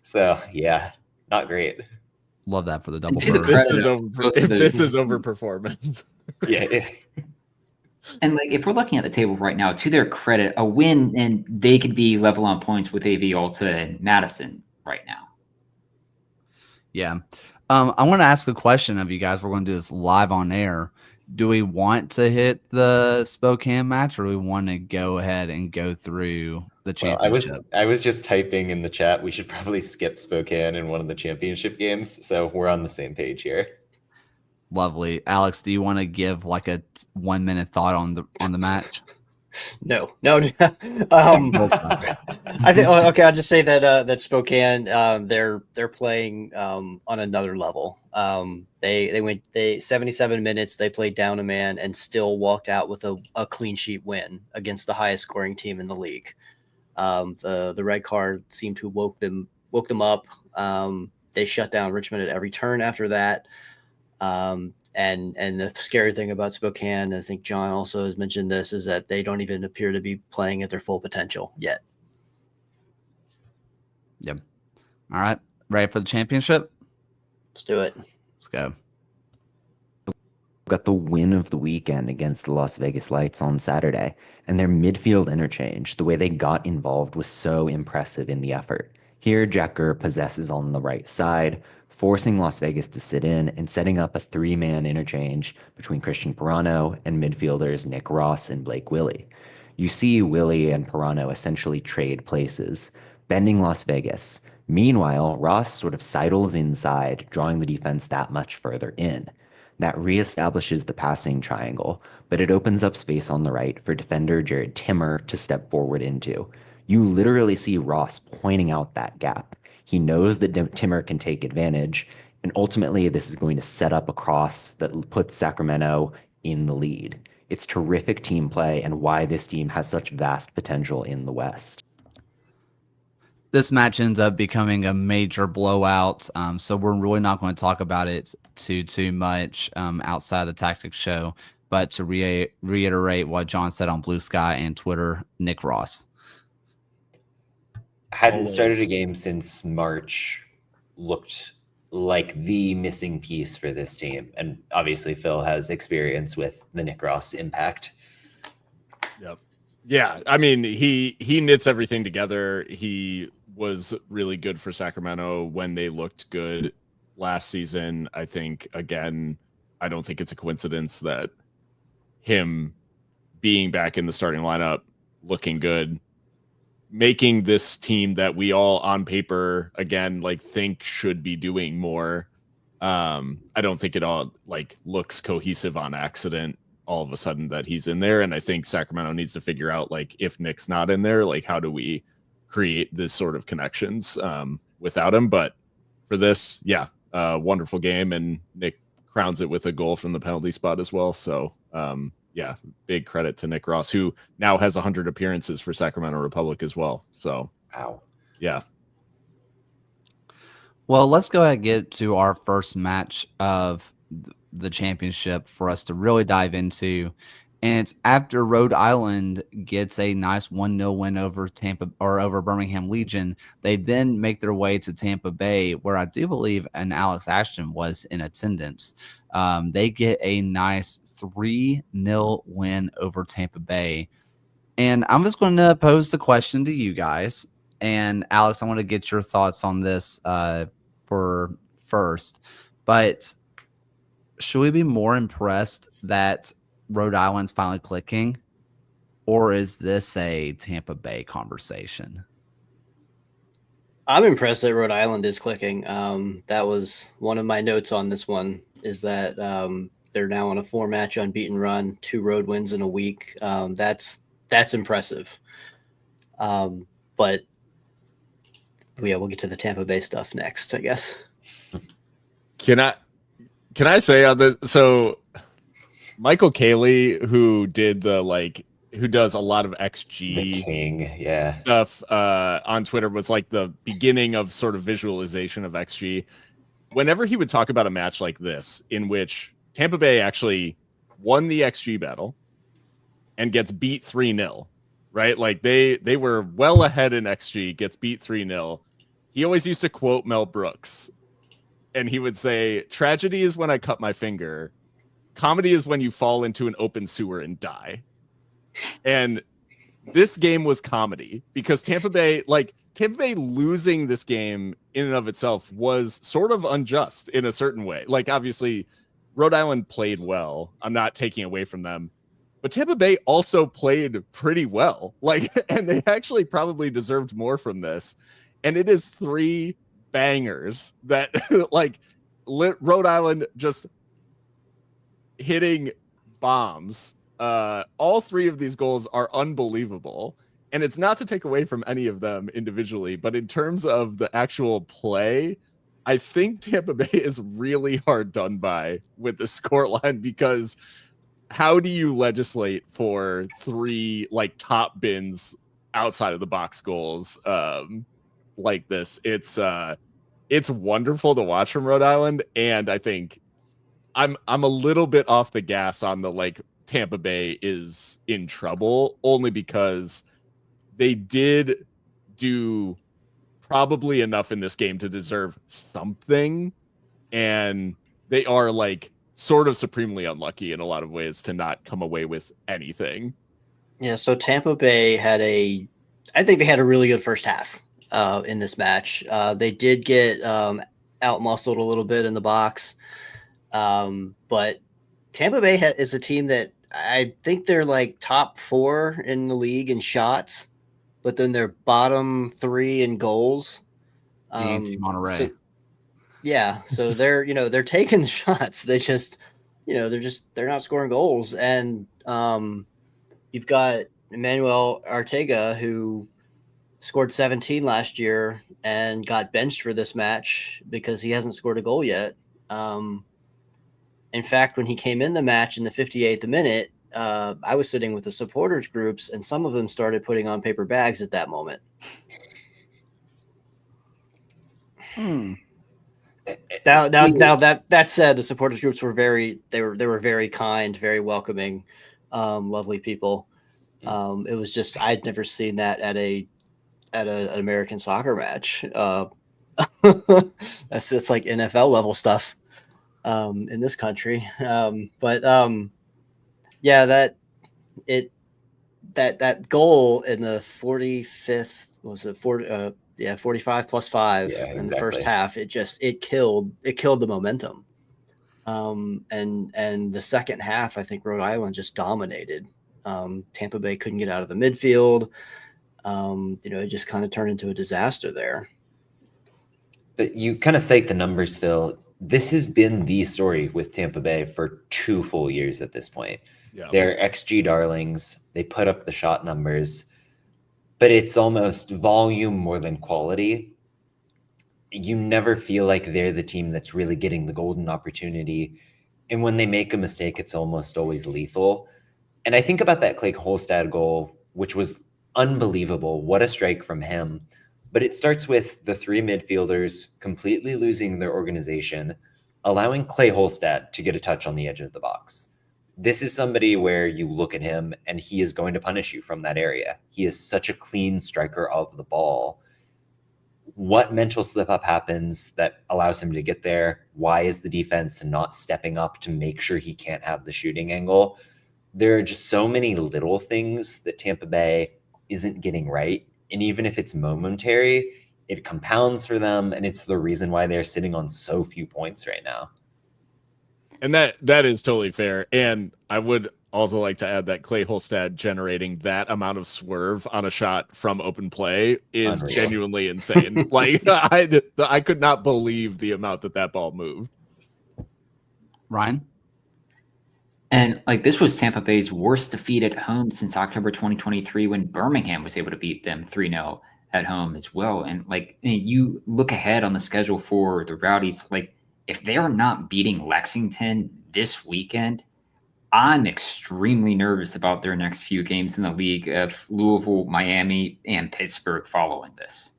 So yeah, not great. Love that for the double. This is overperformance. Yeah. And like, if we're looking at the table right now, to their credit, a win and they could be level on points with AV Alta and Madison right now. Yeah. I want to ask a question of you guys. We're going to do this live on air. Do we want to hit the Spokane match, or do we want to go ahead and go through the championship? Well, I was just typing in the chat. We should probably skip Spokane in one of the championship games, so we're on the same page here. Lovely. Alex, do you want to give like a 1 minute thought on the match? No. I think okay. I'll just say that Spokane, they're playing on another level. They went 77 minutes. They played down a man and still walked out with a clean sheet win against the highest scoring team in the league. The red card seemed to woke them up. They shut down Richmond at every turn after that. And the scary thing about Spokane, I think John also has mentioned this, is that they don't even appear to be playing at their full potential yet. Yep. All right. Ready for the championship? Let's do it. Let's go. Got the win of the weekend against the Las Vegas Lights on Saturday, and their midfield interchange, the way they got involved, was so impressive in the effort. Here, Jack Gurr possesses on the right side, forcing Las Vegas to sit in and setting up a 3-man interchange between Christian Pirano and midfielders Nick Ross and Blake Willie. You see Willie and Pirano essentially trade places, bending Las Vegas. Meanwhile, Ross sort of sidles inside, drawing the defense that much further in. That reestablishes the passing triangle, but it opens up space on the right for defender Jared Timmer to step forward into. You literally see Ross pointing out that gap. He knows that Timmer can take advantage, and ultimately this is going to set up a cross that puts Sacramento in the lead. It's terrific team play and why this team has such vast potential in the West. This match ends up becoming a major blowout, so we're really not going to talk about it too much outside the tactics show. But to reiterate what John said on Blue Sky and Twitter, Nick Ross hadn't started a game since March, looked like the missing piece for this team, and obviously Phil has experience with the Nick Ross impact. Yep. Yeah, I mean, he knits everything together. He was really good for Sacramento when they looked good last season. I think, again, I don't think it's a coincidence that him being back in the starting lineup, looking good, making this team that we all on paper, again, like think should be doing more. I don't think it all like looks cohesive on accident all of a sudden that he's in there. And I think Sacramento needs to figure out, like, if Nick's not in there, like, how do we create this sort of connections without him? But for this, yeah, wonderful game. And Nick crowns it with a goal from the penalty spot as well. So, yeah, big credit to Nick Ross, who now has 100 appearances for Sacramento Republic as well. So, wow. Yeah. Well, let's go ahead and get to our first match of the championship for us to really dive into. And it's after Rhode Island gets a nice 1-0 win over over Birmingham Legion. They then make their way to Tampa Bay, where I do believe an Alex Ashton was in attendance. They get a nice 3-0 win over Tampa Bay. And I'm just going to pose the question to you guys. And Alex, I want to get your thoughts on this for first. But should we be more impressed that Rhode Island's finally clicking, or is this a Tampa Bay conversation? I'm impressed that Rhode Island is clicking. That was one of my notes on this one, is that they're now on a 4-match unbeaten run, 2 road wins in a week. That's impressive. But yeah, we'll get to the Tampa Bay stuff next, I guess. Can I say on the so Michael Cayley, who does a lot of XG The king, yeah, stuff on Twitter, was like the beginning of sort of visualization of XG. Whenever he would talk about a match like this, in which Tampa Bay actually won the XG battle and gets beat 3-0, right? Like they were well ahead in XG, gets beat 3-0. He always used to quote Mel Brooks. And he would say, "Tragedy is when I cut my finger. Comedy is when you fall into an open sewer and die." And this game was comedy because Tampa Bay losing this game in and of itself was sort of unjust in a certain way. Like, obviously, Rhode Island played well. I'm not taking away from them. But Tampa Bay also played pretty well. Like, and they actually probably deserved more from this. And it is 3 bangers that like Rhode Island just hitting bombs. All 3 of these goals are unbelievable, and it's not to take away from any of them individually, but in terms of the actual play, I think Tampa Bay is really hard done by with the scoreline, because how do you legislate for 3 like top bins outside of the box goals like this? It's wonderful to watch from Rhode Island, and I think I'm a little bit off the gas on the like Tampa Bay is in trouble, only because they did do probably enough in this game to deserve something, and they are like sort of supremely unlucky in a lot of ways to not come away with anything. Yeah, so Tampa Bay I think they had a really good first half in this match. They did get out-muscled a little bit in the box. But Tampa Bay is a team that I think they're like top 4 in the league in shots, but then they're bottom 3 in goals. Monterey. So, yeah, so they're taking the shots. They just, they're not scoring goals. And you've got Emmanuel Arteaga, who scored 17 last year and got benched for this match because he hasn't scored a goal yet. In fact, when he came in the match in the 58th minute, I was sitting with the supporters groups, and some of them started putting on paper bags at that moment. Now that said, the supporters groups were very very kind, very welcoming, lovely people. It was just I'd never seen that at an American soccer match. It's like NFL level stuff in this country. Yeah, that goal in the 45th was it 40 45 plus 5 in the first half. It killed the momentum. And the second half, I think Rhode Island just dominated. Tampa Bay couldn't get out of the midfield. It just kind of turned into a disaster there. But you kind of cite the numbers, Phil. This has been the story with Tampa Bay for 2 full years at this point. Yeah. They're XG darlings. They put up the shot numbers, but it's almost volume more than quality. You never feel like they're the team that's really getting the golden opportunity. And when they make a mistake, it's almost always lethal. And I think about that Clay Holstad goal, which was unbelievable. What a strike from him. But it starts with the 3 midfielders completely losing their organization, allowing Clay Holstad to get a touch on the edge of the box. This is somebody where you look at him and he is going to punish you from that area. He is such a clean striker of the ball. What mental slip up happens that allows him to get there? Why is the defense not stepping up to make sure he can't have the shooting angle? There are just so many little things that Tampa Bay isn't getting right. And even if it's momentary, it compounds for them. And it's the reason why they're sitting on so few points right now. And that is totally fair. And I would also like to add that Clay Holstad generating that amount of swerve on a shot from open play is unreal. Genuinely insane. Like I could not believe the amount that ball moved. Ryan? And this was Tampa Bay's worst defeat at home since October 2023 when Birmingham was able to beat them 3-0 at home as well. And you look ahead on the schedule for the Rowdies, if they're not beating Lexington this weekend, I'm extremely nervous about their next few games in the league of Louisville, Miami, and Pittsburgh following this.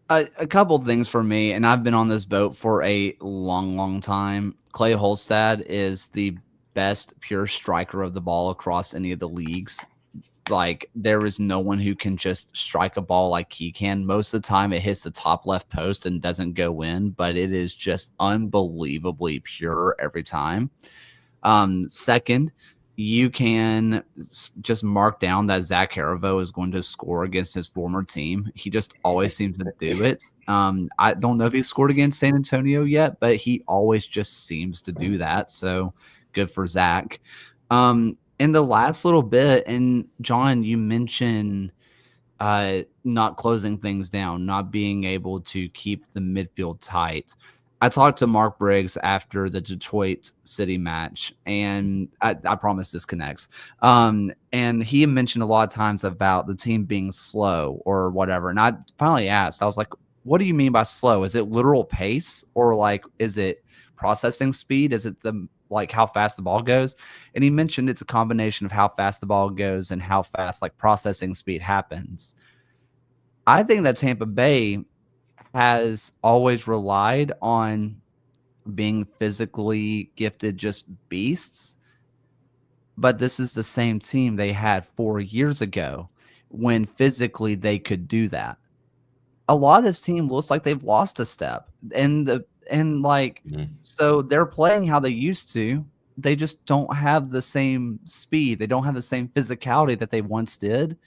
A couple things for me, and I've been on this boat for a long time. Clay Holstad is the best pure striker of the ball across any of the leagues. There is no one who can just strike a ball like he can. Most of the time it hits the top left post and doesn't go in, but it is just unbelievably pure every time. Second, you can just mark down that Zach Harivo is going to score against his former team. He just always seems to do it. I don't know if he's scored against San Antonio yet, but he always just seems to do that. So good for Zach. In the last little bit, and John, you mentioned not closing things down, not being able to keep the midfield tight. I talked to Mark Briggs after the Detroit City match, and I promise this connects. And he mentioned a lot of times about the team being slow or whatever. And I finally asked, I was like, what do you mean by slow? Is it literal pace, or is it processing speed? Is it how fast the ball goes? And he mentioned it's a combination of how fast the ball goes and how fast processing speed happens. I think that Tampa Bay has always relied on being physically gifted, just beasts. But this is the same team they had 4 years ago when physically they could do that. A lot of this team looks like they've lost a step, so they're playing how they used to. They just don't have the same speed. They don't have the same physicality that they once did.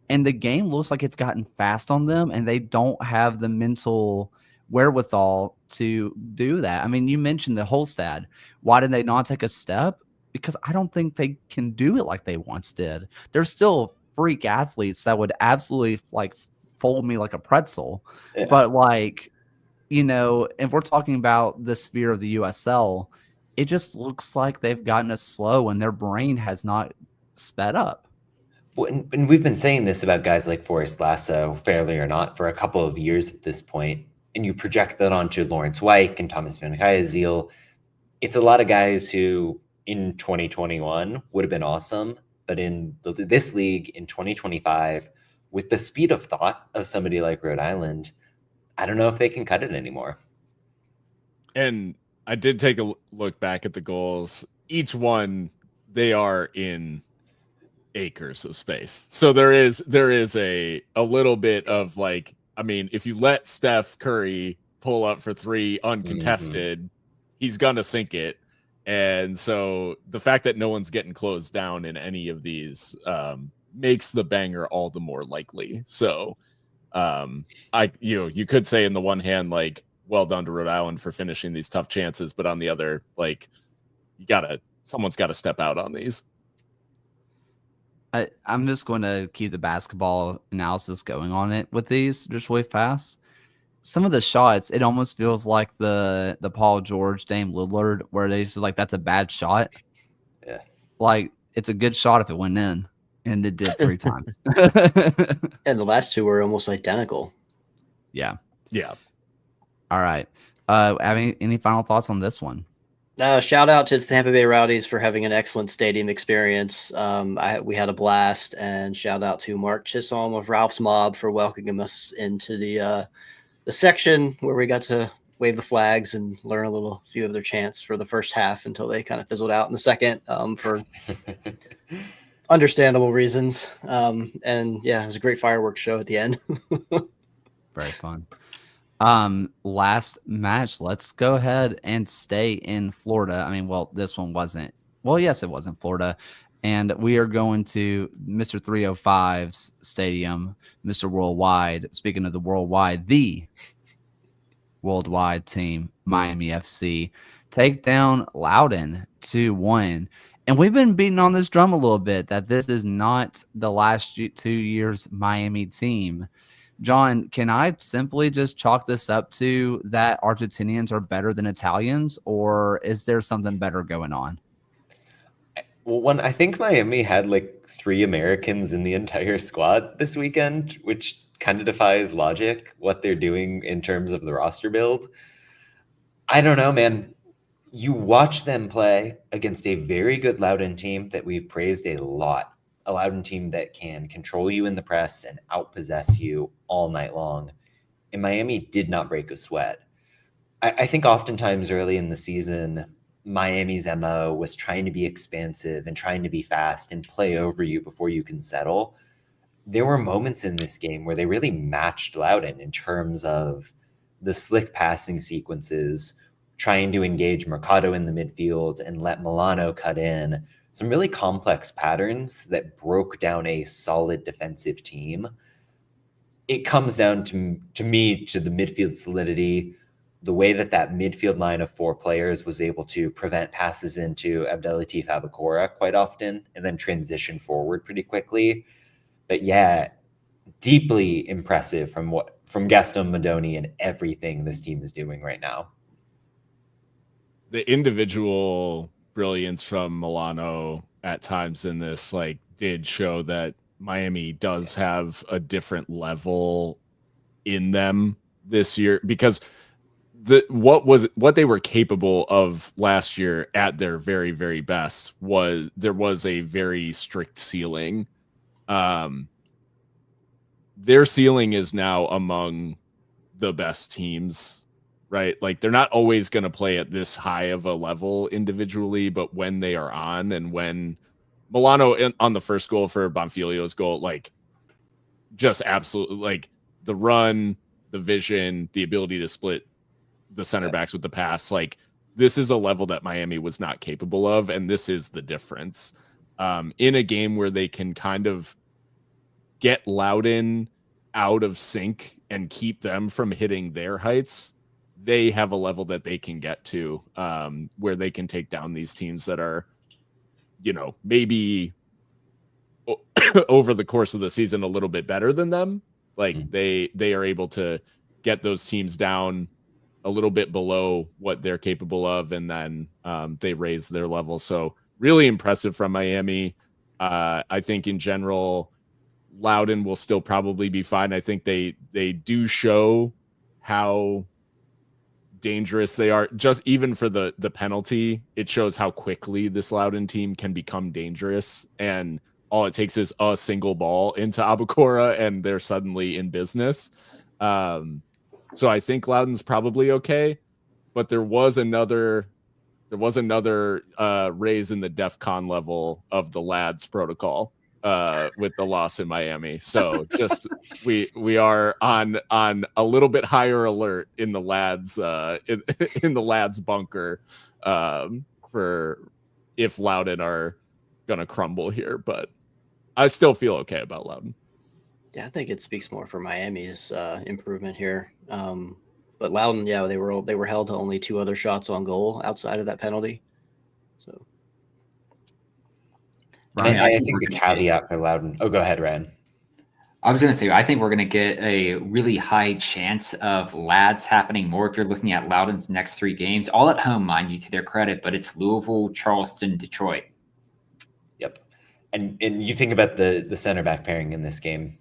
And the game looks like it's gotten fast on them, and they don't have the mental wherewithal to do that. I mean, you mentioned the Holstad. Why did they not take a step? because I don't think they can do it like they once did. They're still freak athletes that would absolutely like fold me like a pretzel. Yeah. But like, if we're talking about the sphere of the USL, it just looks like they've gotten us slow and their brain has not sped up. Well, and we've been saying this about guys like Forrest Lasso, fairly or not, for a couple of years at this point. And you project that onto Lawrence Wyke and Thomas Van Zeil. It's a lot of guys who in 2021 would have been awesome, but in this league in 2025, with the speed of thought of somebody like Rhode Island, I don't know if they can cut it anymore. And I did take a look back at the goals. Each one, they are in acres of space. So there is a little bit of like, I mean, if you let Steph Curry pull up for three uncontested, he's gonna sink it. And so the fact that no one's getting closed down in any of these makes the banger all the more likely. So you could say in the one hand, like, well done to Rhode Island for finishing these tough chances, but on the other, like, someone's got to step out on these. I'm just going to keep the basketball analysis going on it with these just way fast. Some of the shots, it almost feels like the Paul George, Dame Lillard, where they just like, that's a bad shot. Yeah. Like, it's a good shot if it went in, and it did 3 times. And the last two were almost identical. Yeah. Yeah. All right. Having any final thoughts on this one? Shout out to the Tampa Bay Rowdies for having an excellent stadium experience. We had a blast, and shout out to Mark Chisholm of Ralph's Mob for welcoming us into the section where we got to wave the flags and learn a few of their chants for the first half until they kind of fizzled out in the second for understandable reasons. And yeah, it was a great fireworks show at the end. Very fun. Last match, let's go ahead and stay in Florida. I mean, well, this one wasn't. Well, yes, it was in Florida. And we are going to Mr. 305's stadium, Mr. Worldwide. Speaking of the worldwide, the worldwide team, Miami FC, take down Loudoun 2-1. And we've been beating on this drum a little bit that this is not the last 2 years Miami team. John, can I simply just chalk this up to that Argentinians are better than Italians, or is there something better going on? Well, I think Miami had like 3 Americans in the entire squad this weekend, which kind of defies logic, what they're doing in terms of the roster build. I don't know, man. You watch them play against a very good Loudoun team that we've praised a lot. A Loudoun team that can control you in the press and outpossess you all night long. And Miami did not break a sweat. I think oftentimes early in the season, Miami's MO was trying to be expansive and trying to be fast and play over you before you can settle. There were moments in this game where they really matched Loudoun in terms of the slick passing sequences, trying to engage Mercado in the midfield and let Milano cut in. Some really complex patterns that broke down a solid defensive team. It comes down to me to the midfield solidity, the way that midfield line of 4 players was able to prevent passes into Abdelatif Abakora quite often and then transition forward pretty quickly. But yeah, deeply impressive from Gaston Madoni and everything this team is doing right now. The individual brilliance from Milano at times in this did show that Miami does have a different level in them this year, because what they were capable of last year at their very, very best was there was a very strict ceiling. Their ceiling is now among the best teams, right? Like, they're not always going to play at this high of a level individually, but when they are on, and when Milano on the first goal for Bonfilio's goal, just absolutely, the run, the vision, the ability to split the center backs with the pass, this is a level that Miami was not capable of, and this is the difference. In a game where they can kind of get Loudoun out of sync and keep them from hitting their heights, they have a level that they can get to, where they can take down these teams that are maybe over the course of the season a little bit better than them. Like they are able to get those teams down a little bit below what they're capable of, and then they raise their level. So really impressive from Miami. I think in general, Loudoun will still probably be fine. I think they do show how dangerous they are. Just even for the penalty, it shows how quickly this Loudoun team can become dangerous, and all it takes is a single ball into Abukora and they're suddenly in business. So I think Loudoun's probably okay, but there was another raise in the DEFCON level of the lads protocol with the loss in Miami. So just we are on a little bit higher alert in the lads in the lads bunker for if Loudoun are gonna crumble here, but I still feel okay about Loudoun. Yeah, I think it speaks more for Miami's improvement here. But Loudoun, yeah, they were held to only 2 other shots on goal outside of that penalty. So, I think the caveat for Loudoun. Oh, go ahead, Ryan. I was going to say, I think we're going to get a really high chance of lads happening more if you're looking at Loudoun's next 3 games, all at home, mind you, to their credit, but it's Louisville, Charleston, Detroit. Yep. And you think about the center back pairing in this game.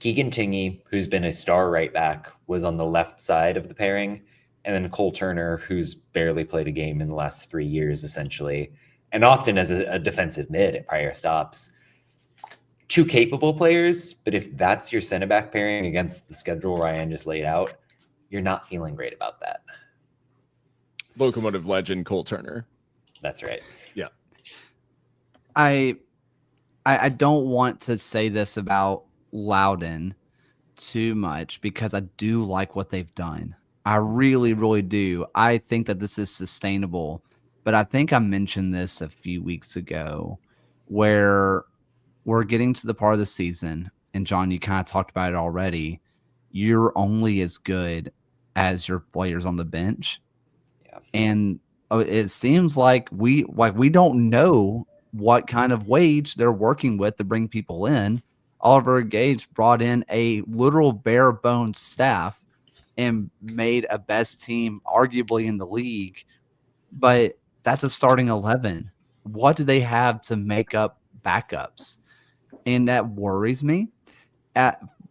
Keegan Tingey, who's been a star right back, was on the left side of the pairing. And then Cole Turner, who's barely played a game in the last 3 years, essentially, and often as a defensive mid at prior stops. 2 capable players, but if that's your center back pairing against the schedule Ryan just laid out, you're not feeling great about that. Locomotive legend Cole Turner. That's right. Yeah. I don't want to say this about Loudoun too much because I do like what they've done. I really, really do. I think that this is sustainable, but I think I mentioned this a few weeks ago where we're getting to the part of the season, and John, you kind of talked about it already. You're only as good as your players on the bench. Yeah. And it seems like we don't know what kind of wage they're working with to bring people in. Oliver Gage brought in a literal bare bones staff and made a best team arguably in the league, but that's a starting 11. What do they have to make up backups? And that worries me.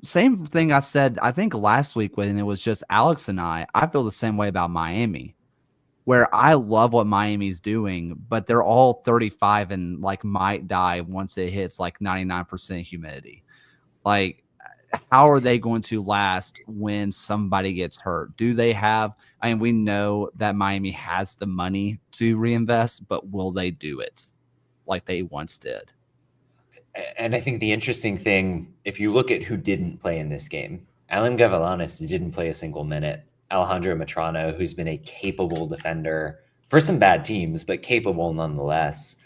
Same thing I said, I think last week when it was just Alex and I feel the same way about Miami, where I love what Miami's doing, but they're all 35 and like might die once it hits like 99% humidity. Like, how are they going to last when somebody gets hurt? Do they have, I mean, we know that Miami has the money to reinvest, but will they do it like they once did? And I think the interesting thing, if you look at who didn't play in this game, Alan Gavilanes didn't play a single minute. Alejandro Matrano, who's been a capable defender for some bad teams, but capable nonetheless.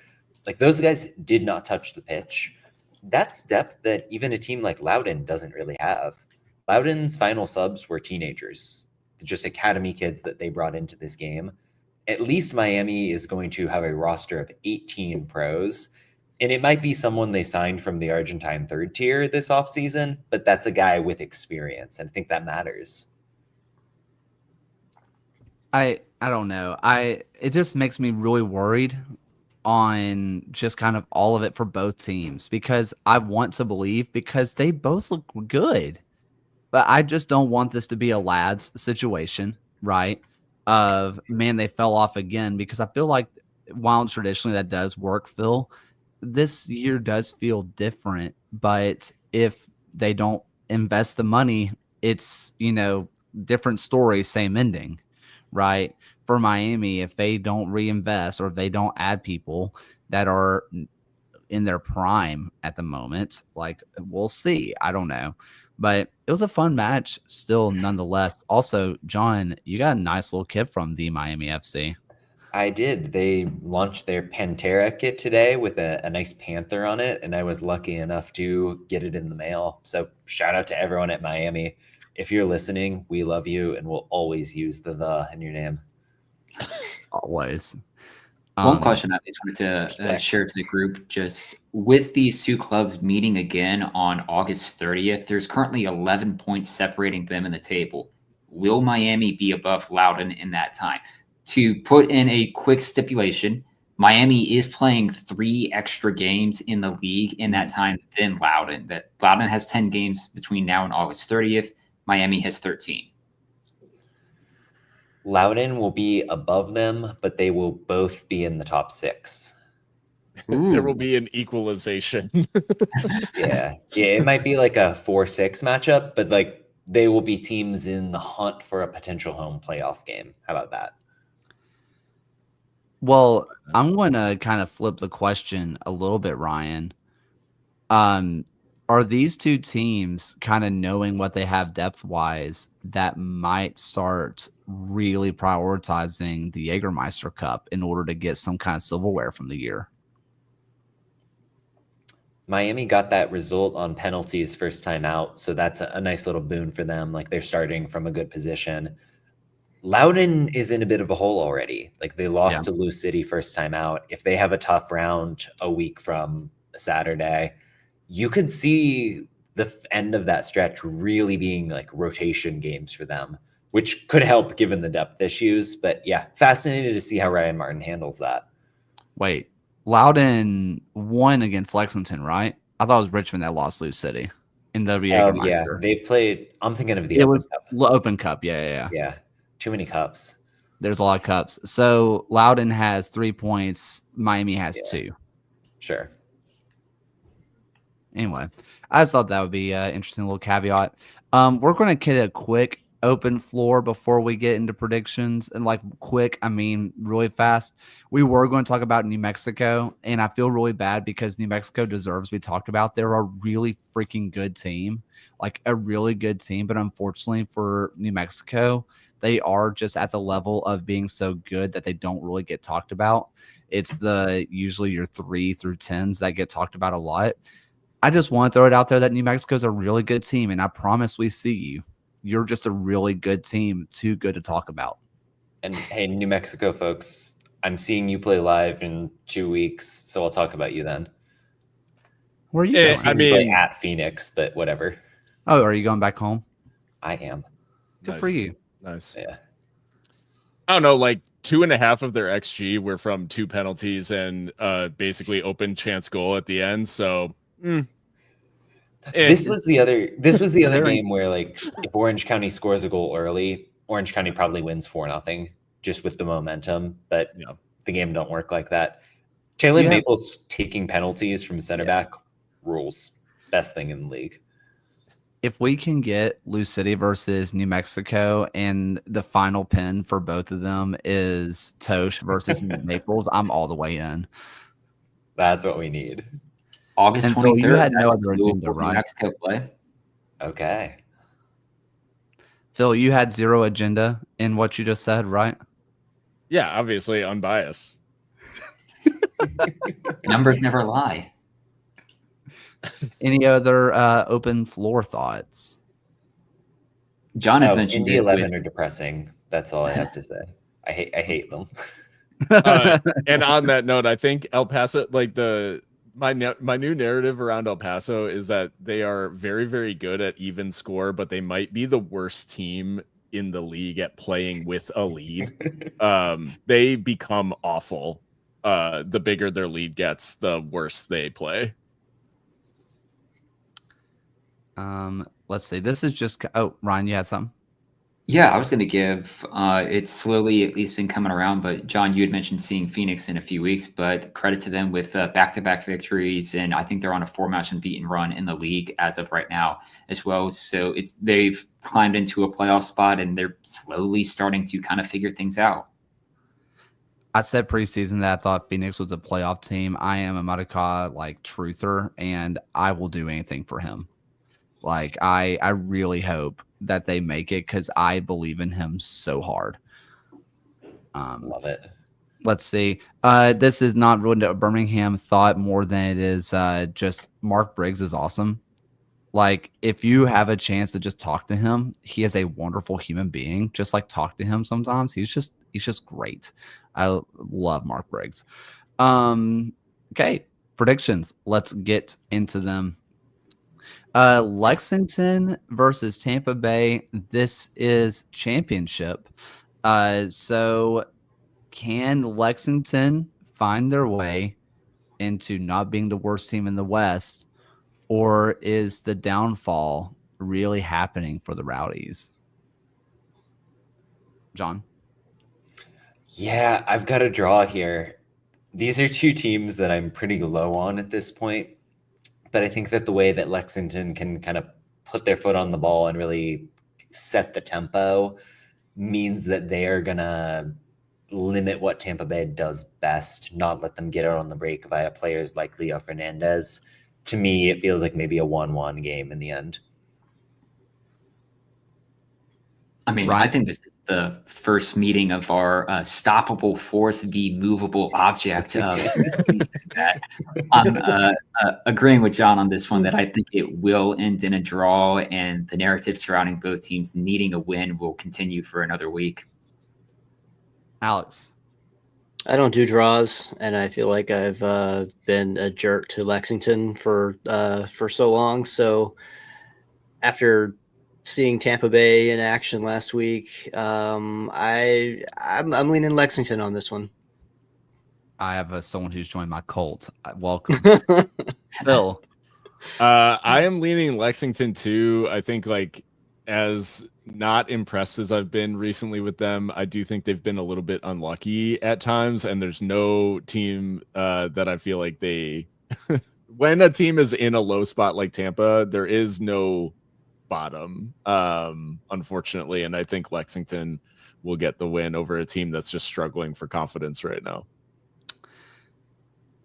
Like, those guys did not touch the pitch. That's depth that even a team like Loudoun doesn't really have. Loudoun's final subs were teenagers, just academy kids that they brought into this game. At least Miami is going to have a roster of 18 pros. And it might be someone they signed from the Argentine 3rd tier this offseason, but that's a guy with experience. And I think that matters. I don't know. It just makes me really worried on just kind of all of it for both teams because I want to believe because they both look good. But I just don't want this to be a lads situation, right? Of, man, they fell off again, because I feel like while traditionally that does work, Phil, this year does feel different. But if they don't invest the money, it's, different story, same ending, right? For Miami, if they don't reinvest or if they don't add people that are in their prime at the moment, like, we'll see. I don't know. But it was a fun match still, nonetheless. Also, John, you got a nice little kit from the Miami FC. I did. They launched their Pantera kit today with a nice panther on it, and I was lucky enough to get it in the mail. So shout out to everyone at Miami. If you're listening, we love you, and we'll always use the in your name. Always. One question I just wanted to Respect. share to the group, just with these two clubs meeting again on August 30th, there's currently 11 points separating them in the table. Will Miami be above Loudoun in that time? To put in a quick stipulation, Miami is playing 3 extra games in the league in that time than Loudoun. That Loudoun has 10 games between now and August 30th. Miami has 13. Loudoun will be above them, but they will both be in the top 6. There will be an equalization. Yeah. Yeah, it might be like a 4-6 matchup, but like they will be teams in the hunt for a potential home playoff game. How about that? Well, I'm going to kind of flip the question a little bit, Ryan. Are these two teams kind of knowing what they have depth-wise that might start really prioritizing the Jägermeister Cup in order to get some kind of silverware from the year? Miami got that result on penalties first time out, so that's a nice little boon for them. Like they're starting from a good position. Loudoun is in a bit of a hole already. Like they lost to Lou City first time out. If they have a tough round a week from Saturday, you could see the end of that stretch really being like rotation games for them, which could help given the depth issues. But yeah, fascinated to see how Ryan Martin handles that. Wait, Loudoun won against Lexington, right? I thought it was Richmond that lost Lou City in the Jägermeister. Oh, yeah. They've played, I'm thinking of the It Open was Cup. Open Cup. Yeah. Yeah. Too many cups. There's a lot of cups. So Loudoun has 3 points. Miami has 2. Sure. Anyway, I just thought that would be an interesting little caveat. We're going to get a quick open floor before we get into predictions. And like quick, I mean really fast. We were going to talk about New Mexico, and I feel really bad because New Mexico deserves to be talked about. They're a really freaking good team, like a really good team. But unfortunately for New Mexico, they are just at the level of being so good that they don't really get talked about. It's usually your 3 through 10s that get talked about a lot. I just want to throw it out there that New Mexico is a really good team, and I promise we see you. You're just a really good team, too good to talk about. And hey, New Mexico folks, I'm seeing you play live in 2 weeks, so I'll talk about you then. Where are you It going? seems like at Phoenix, but whatever. Oh, are you going back home? I am. Good for you. Nice. Yeah. I don't know, like 2.5 of their XG were from 2 penalties and basically open chance goal at the end. So this was the other game where like if Orange County scores a goal early, Orange County probably wins 4-0 just with the momentum. But the game don't work like that. Taylor Maples taking penalties from center back rules. Best thing in the league. If we can get Lou City versus New Mexico and the final pin for both of them is Tosh versus Naples, I'm all the way in. That's what we need. August 23rd. Phil, you had no other agenda, New right? Mexico play. Okay. Phil, you had zero agenda in what you just said, right? Yeah, obviously unbiased. Numbers never lie. Any other open floor thoughts? John had mentioned Indy it 11 with- are depressing. That's all I have to say. I hate them. And on that note, I think El Paso, like my new narrative around El Paso is that they are very, very good at even score, but they might be the worst team in the league at playing with a lead. They become awful. The bigger their lead gets, the worse they play. Let's see. This is just. Oh, Ryan, you had something? Yeah, I was going to give. It's slowly at least been coming around, but John, you had mentioned seeing Phoenix in a few weeks, but credit to them with back-to-back victories, and I think they're on a 4-match unbeaten run in the league as of right now as well. So they've climbed into a playoff spot, and they're slowly starting to kind of figure things out. I said preseason that I thought Phoenix was a playoff team. I am a Madoka truther, and I will do anything for him. Like I really hope that they make it because I believe in him so hard. Love it. Let's see. This is not really a Birmingham thought more than it is just Mark Briggs is awesome. Like if you have a chance to just talk to him, he is a wonderful human being. Just like talk to him sometimes. He's just great. I love Mark Briggs. Okay, predictions. Let's get into them. Lexington versus Tampa Bay. This is championship. So can Lexington find their way into not being the worst team in the West, or is the downfall really happening for the Rowdies? John? Yeah, I've got a draw here. These are two teams that I'm pretty low on at this point, but I think that the way that Lexington can kind of put their foot on the ball and really set the tempo means that they are going to limit what Tampa Bay does best, not let them get out on the break via players like Leo Fernandez. To me, it feels like maybe a 1-1 game in the end. I mean, Right. I think this is the first meeting of our stoppable force v movable object of that. I'm agreeing with John on this one, that I think it will end in a draw, and the narrative surrounding both teams needing a win will continue for another week. Alex? I don't do draws, and I feel like I've been a jerk to Lexington for so long. So after seeing Tampa Bay in action last week, I'm leaning Lexington on this one. I have someone who's joined my cult. Welcome. Phil? I am leaning Lexington too. I think, like, as not impressed as I've been recently with them, I do think they've been a little bit unlucky at times, and there's no team that I feel like they when a team is in a low spot like Tampa, there is no bottom, unfortunately, and I think Lexington will get the win over a team that's just struggling for confidence right now.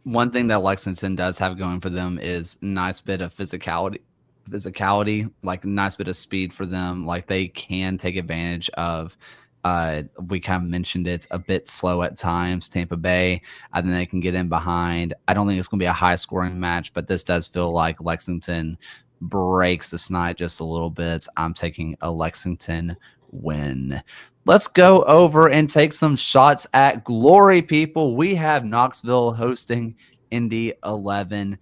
One thing that Lexington does have going for them is nice bit of physicality, like a nice bit of speed for them. Like they can take advantage of, we kind of mentioned it's a bit slow at times, Tampa Bay, and then they can get in behind. I don't think it's going to be a high scoring match, but this does feel like Lexington breaks this night just a little bit. I'm taking a Lexington win. Let's go over and take some shots at glory, people. We have Knoxville hosting Indy 11.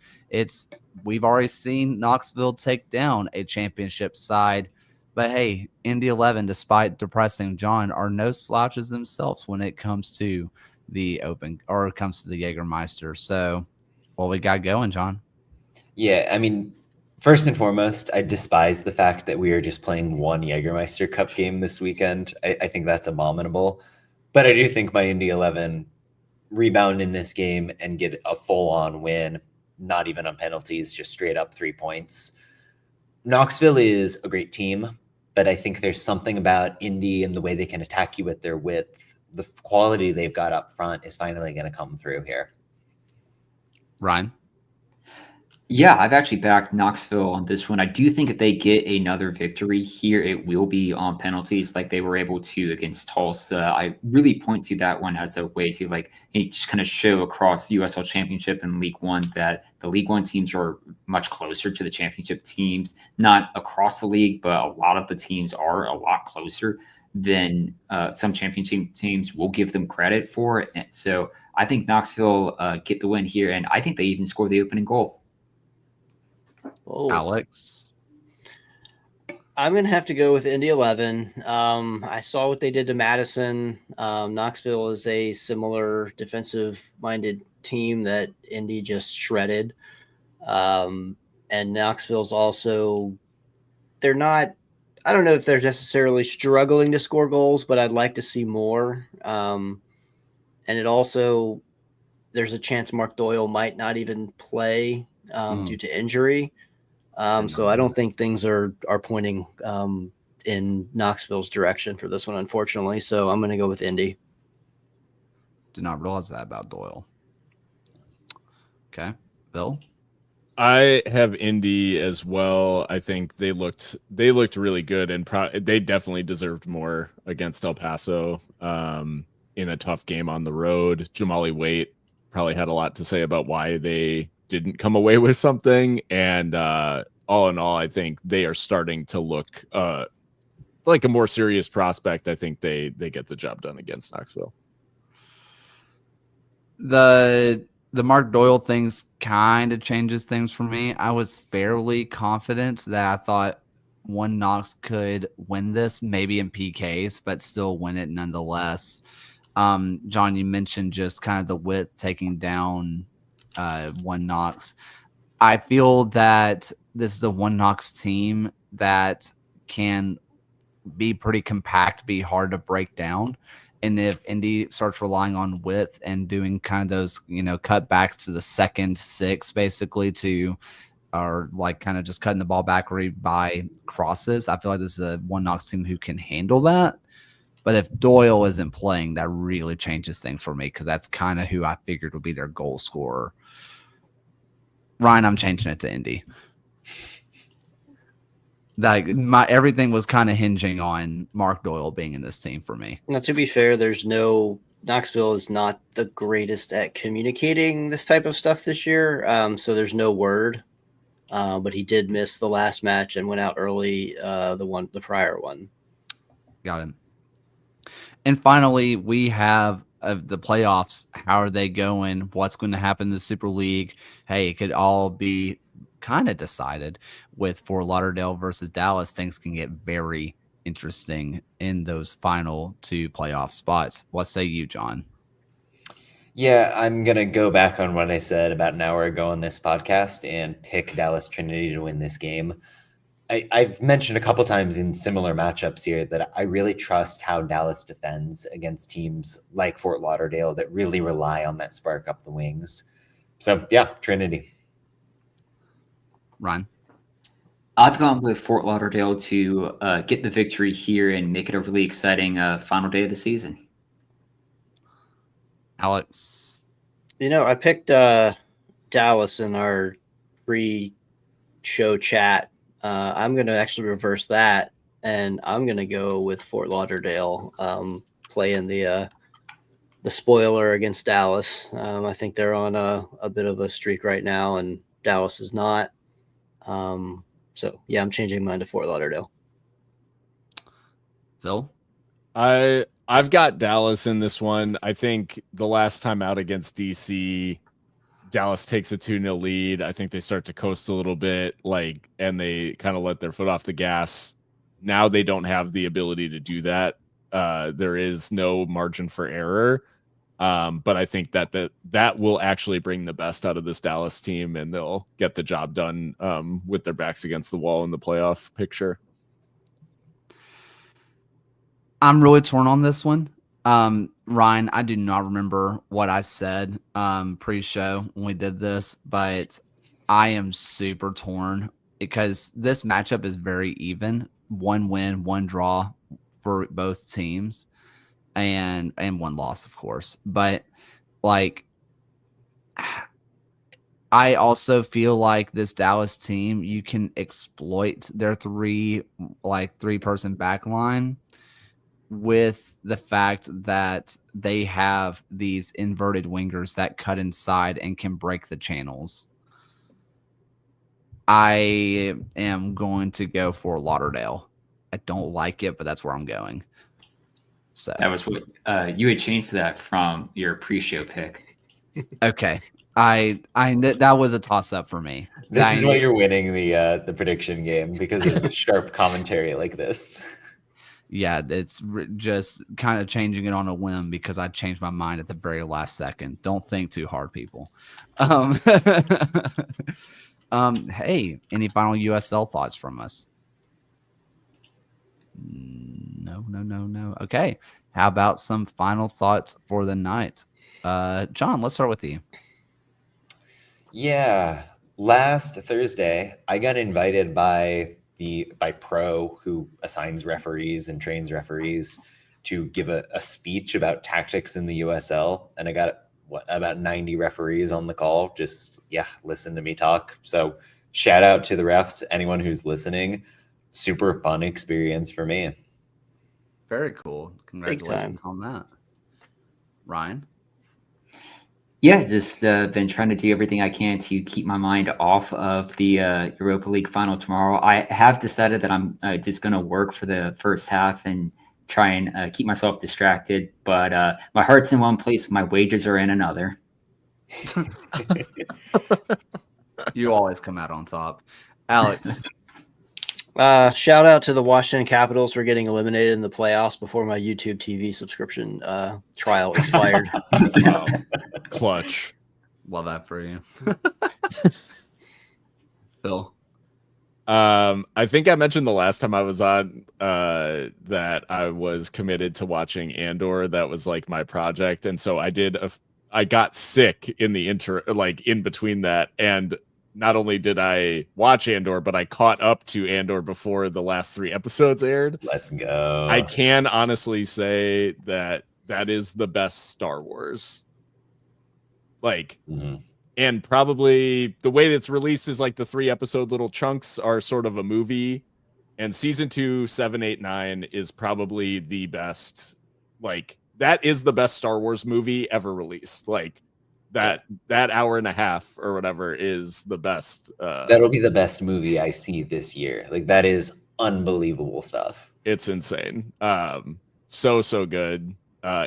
We've already seen Knoxville take down a championship side, but hey, Indy 11, despite depressing John, are no slouches themselves when it comes to the Open, or it comes to the Jägermeister. So, what we got going, John? Yeah, I mean, first and foremost, I despise the fact that we are just playing one Jägermeister Cup game this weekend. I think that's abominable. But I do think my Indy 11 rebound in this game and get a full-on win, not even on penalties, just straight up 3 points. Knoxville is a great team, but I think there's something about Indy and the way they can attack you with their width. The quality they've got up front is finally going to come through here. Ryan? Yeah, I've actually backed Knoxville on this one. I do think if they get another victory here, it will be on penalties like they were able to against Tulsa. I really point to that one as a way to just kind of show across USL Championship and League One that the League One teams are much closer to the championship teams. Not across the league, but a lot of the teams are a lot closer than some championship teams will give them credit for. And so I think Knoxville get the win here, and I think they even score the opening goal. Oh. Alex? I'm going to have to go with Indy 11. I saw what they did to Madison. Knoxville is a similar defensive-minded team that Indy just shredded. And Knoxville's also – they're not – I don't know if they're necessarily struggling to score goals, but I'd like to see more. And it also – there's a chance Mark Doyle might not even play due to injury. So I don't think things are pointing in Knoxville's direction for this one, unfortunately. So I'm going to go with Indy. Did not realize that about Doyle. Okay. Bill? I have Indy as well. I think they looked really good, and they definitely deserved more against El Paso in a tough game on the road. Jamali Waite probably had a lot to say about why they didn't come away with something, and all in all, I think they are starting to look like a more serious prospect. I think they get the job done against Knoxville. The Mark Doyle things kind of changes things for me. I was fairly confident that I thought one Knox could win this, maybe in PKs, but still win it nonetheless. John, you mentioned just kind of the width taking down one Knox. I feel that this is a one Knox team that can be pretty compact, be hard to break down. And if Indy starts relying on width and doing kind of those, cutbacks to the second six, basically or like kind of just cutting the ball back by crosses, I feel like this is a one Knox team who can handle that. But if Doyle isn't playing, that really changes things for me because that's kind of who I figured would be their goal scorer. Ryan, I'm changing it to Indy. Like everything was kind of hinging on Mark Doyle being in this team for me. Now, to be fair, Knoxville is not the greatest at communicating this type of stuff this year. So there's no word, but he did miss the last match and went out early. The prior one. Got him. And finally, we have the playoffs. How are they going? What's going to happen in the Super League? Hey, it could all be kind of decided with Fort Lauderdale versus Dallas. Things can get very interesting in those final two playoff spots. What say you, John? Yeah, I'm going to go back on what I said about an hour ago on this podcast and pick Dallas Trinity to win this game. I've mentioned a couple times in similar matchups here that I really trust how Dallas defends against teams like Fort Lauderdale that really rely on that spark up the wings. So, yeah, Trinity. Ryan? I've gone with Fort Lauderdale to get the victory here and make it a really exciting final day of the season. Alex? I picked Dallas in our pre-show chat. I'm going to actually reverse that, and I'm going to go with Fort Lauderdale playing the spoiler against Dallas. I think they're on a bit of a streak right now, and Dallas is not. So, yeah, I'm changing mine to Fort Lauderdale. Phil? I've got Dallas in this one. I think the last time out against DC, Dallas takes a 2-0 lead. I think they start to coast a little bit, and they kind of let their foot off the gas. Now they don't have the ability to do that. There is no margin for error. But I think that will actually bring the best out of this Dallas team, and they'll get the job done with their backs against the wall in the playoff picture. I'm really torn on this one. Ryan, I do not remember what I said pre-show when we did this, but I am super torn because this matchup is very even. 1 win, 1 draw for both teams, and 1 loss, of course. But I also feel like this Dallas team, you can exploit their three-person back line with the fact that they have these inverted wingers that cut inside and can break the channels. I am going to go for Lauderdale. I don't like it, but that's where I'm going. So that was what you had changed that from your pre-show pick. Okay. That was a toss-up for me. This is why you're winning the prediction game, because of sharp commentary like this. Yeah, it's just kind of changing it on a whim because I changed my mind at the very last second. Don't think too hard, people. Hey, any final USL thoughts from us? No. Okay. How about some final thoughts for the night? John, let's start with you. Yeah. Last Thursday, I got invited by Pro, who assigns referees and trains referees, to give a speech about tactics in the USL. And I got about 90 referees on the call. Just, listen to me talk. So shout out to the refs, anyone who's listening. Super fun experience for me. Very cool. Congratulations on that. Ryan? Yeah, just been trying to do everything I can to keep my mind off of the Europa League final tomorrow. I have decided that I'm just going to work for the first half and try and keep myself distracted. But my heart's in one place. My wages are in another. You always come out on top. Alex, Shout out to the Washington Capitals for getting eliminated in the playoffs before my YouTube TV subscription trial expired. Wow. Clutch. love that for you. Phil. I think I mentioned the last time I was on that I was committed to watching Andor. That was like my project, and so I got sick in the in between that, and not only did I watch Andor, but I caught up to Andor before the last 3 episodes aired. Let's go. I can honestly say that is the best Star Wars. Like. Mm-hmm. And probably the way that's released is like the 3 episode little chunks are sort of a movie. And season 2, 7, 8, 9 is probably the best. Like that is the best Star Wars movie ever released. Like that hour and a half or whatever is the best. That'll be the best movie I see this year. Like that is unbelievable stuff. It's insane. So good.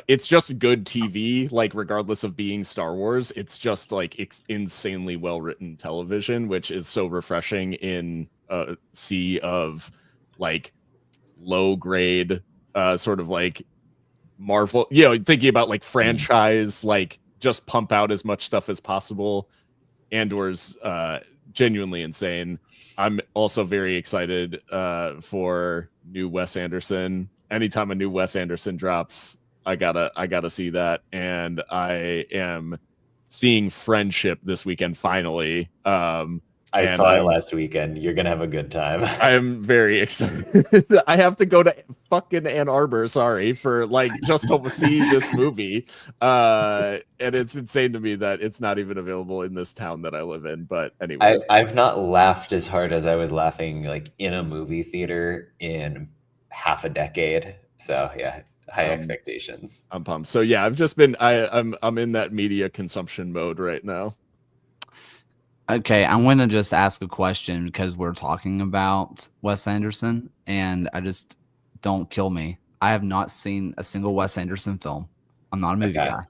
It's just good TV, like regardless of being Star Wars, it's just like insanely well written television, which is so refreshing in a sea of like low grade, sort of like Marvel, thinking about like franchise, like just pump out as much stuff as possible. Andor's genuinely insane. I'm also very excited for new Wes Anderson. Anytime a new Wes Anderson drops, I gotta see that, and I am seeing Friendship this weekend finally. I saw it last weekend. You're gonna have a good time. I am very excited. I have to go to fucking Ann Arbor, for like just to see this movie, and it's insane to me that it's not even available in this town that I live in. But anyway, I've not laughed as hard as I was laughing like in a movie theater in half a decade. So yeah. High expectations. I'm pumped. So yeah, I've just been I'm in that media consumption mode right now. Okay, I'm going to just ask a question because we're talking about Wes Anderson, and I just don't kill me. I have not seen a single Wes Anderson film. I'm not a movie guy.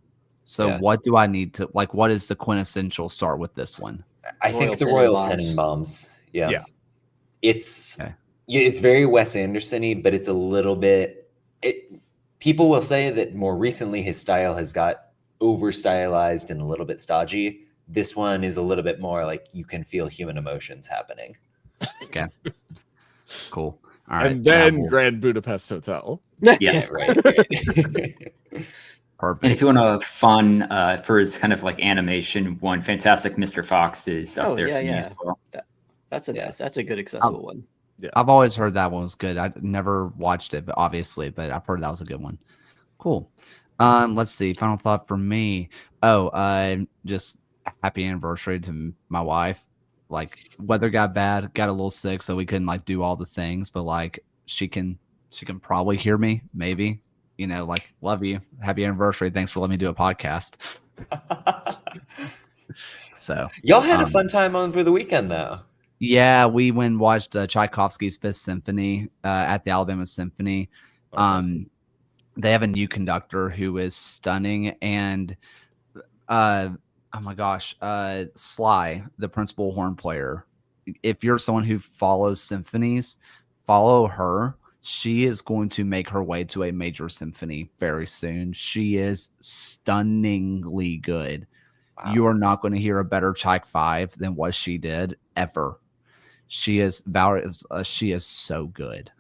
So what do I need to like? What is the quintessential start with this one? I think the Royal Tenenbaums. Yeah. It's very Wes Anderson-y, but it's a little bit. People will say that more recently his style has got over stylized and a little bit stodgy. This one is a little bit more like you can feel human emotions happening. Okay. Cool. All right. And then Grand Budapest Hotel. Yes. Right. Perfect. And if you want a fun for his kind of like animation one, Fantastic Mr. Fox is up there for me as well. That's a good accessible one. Yeah. I've always heard that one was good. I never watched it, but I've heard that was a good one. Cool. Let's see. Final thought for me. Just happy anniversary to my wife. Like weather got bad, got a little sick, so we couldn't like do all the things, but like she can probably hear me, maybe. Like love you. Happy anniversary. Thanks for letting me do a podcast. So y'all had a fun time over the weekend though. Yeah, we went and watched Tchaikovsky's Fifth Symphony at the Alabama Symphony. Awesome. They have a new conductor who is stunning, and oh my gosh, Sly, the principal horn player. If you're someone who follows symphonies, follow her. She is going to make her way to a major symphony very soon. She is stunningly good. Wow. You are not going to hear a better Tchaik 5 than what she did ever. She is so good.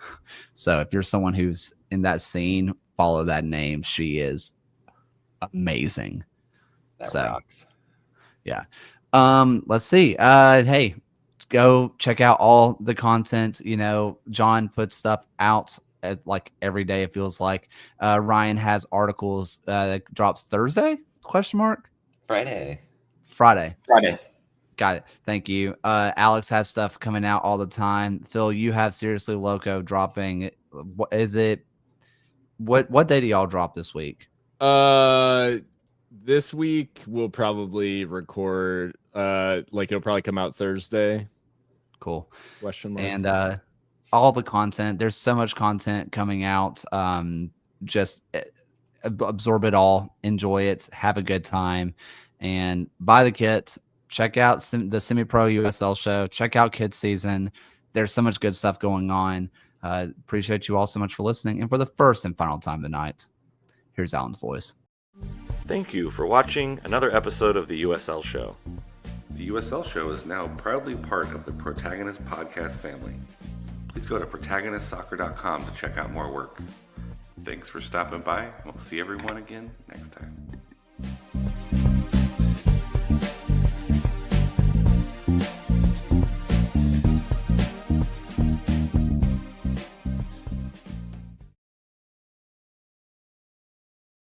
So if you're someone who's in that scene, follow that name. She is amazing. That rocks. Yeah. Let's see. Hey, go check out all the content. John puts stuff out like every day. It feels like Ryan has articles that drops Thursday? ? Friday. Got it. Thank you. Alex has stuff coming out all the time. Phil, you have Seriously Loco dropping. What is it? What day do y'all drop this week? This week we'll probably record. It'll probably come out Thursday. Cool. Question mark. And all the content. There's so much content coming out. Just absorb it all, enjoy it, have a good time. and buy the kit. Check out the Semi-Pro USL show. Check out Kids Season. There's so much good stuff going on. Appreciate you all so much for listening. And for the first and final time tonight, here's Alan's voice. Thank you for watching another episode of the USL Show. The USL Show is now proudly part of the Protagonist podcast family. Please go to protagonistsoccer.com to check out more work. Thanks for stopping by. We'll see everyone again next time.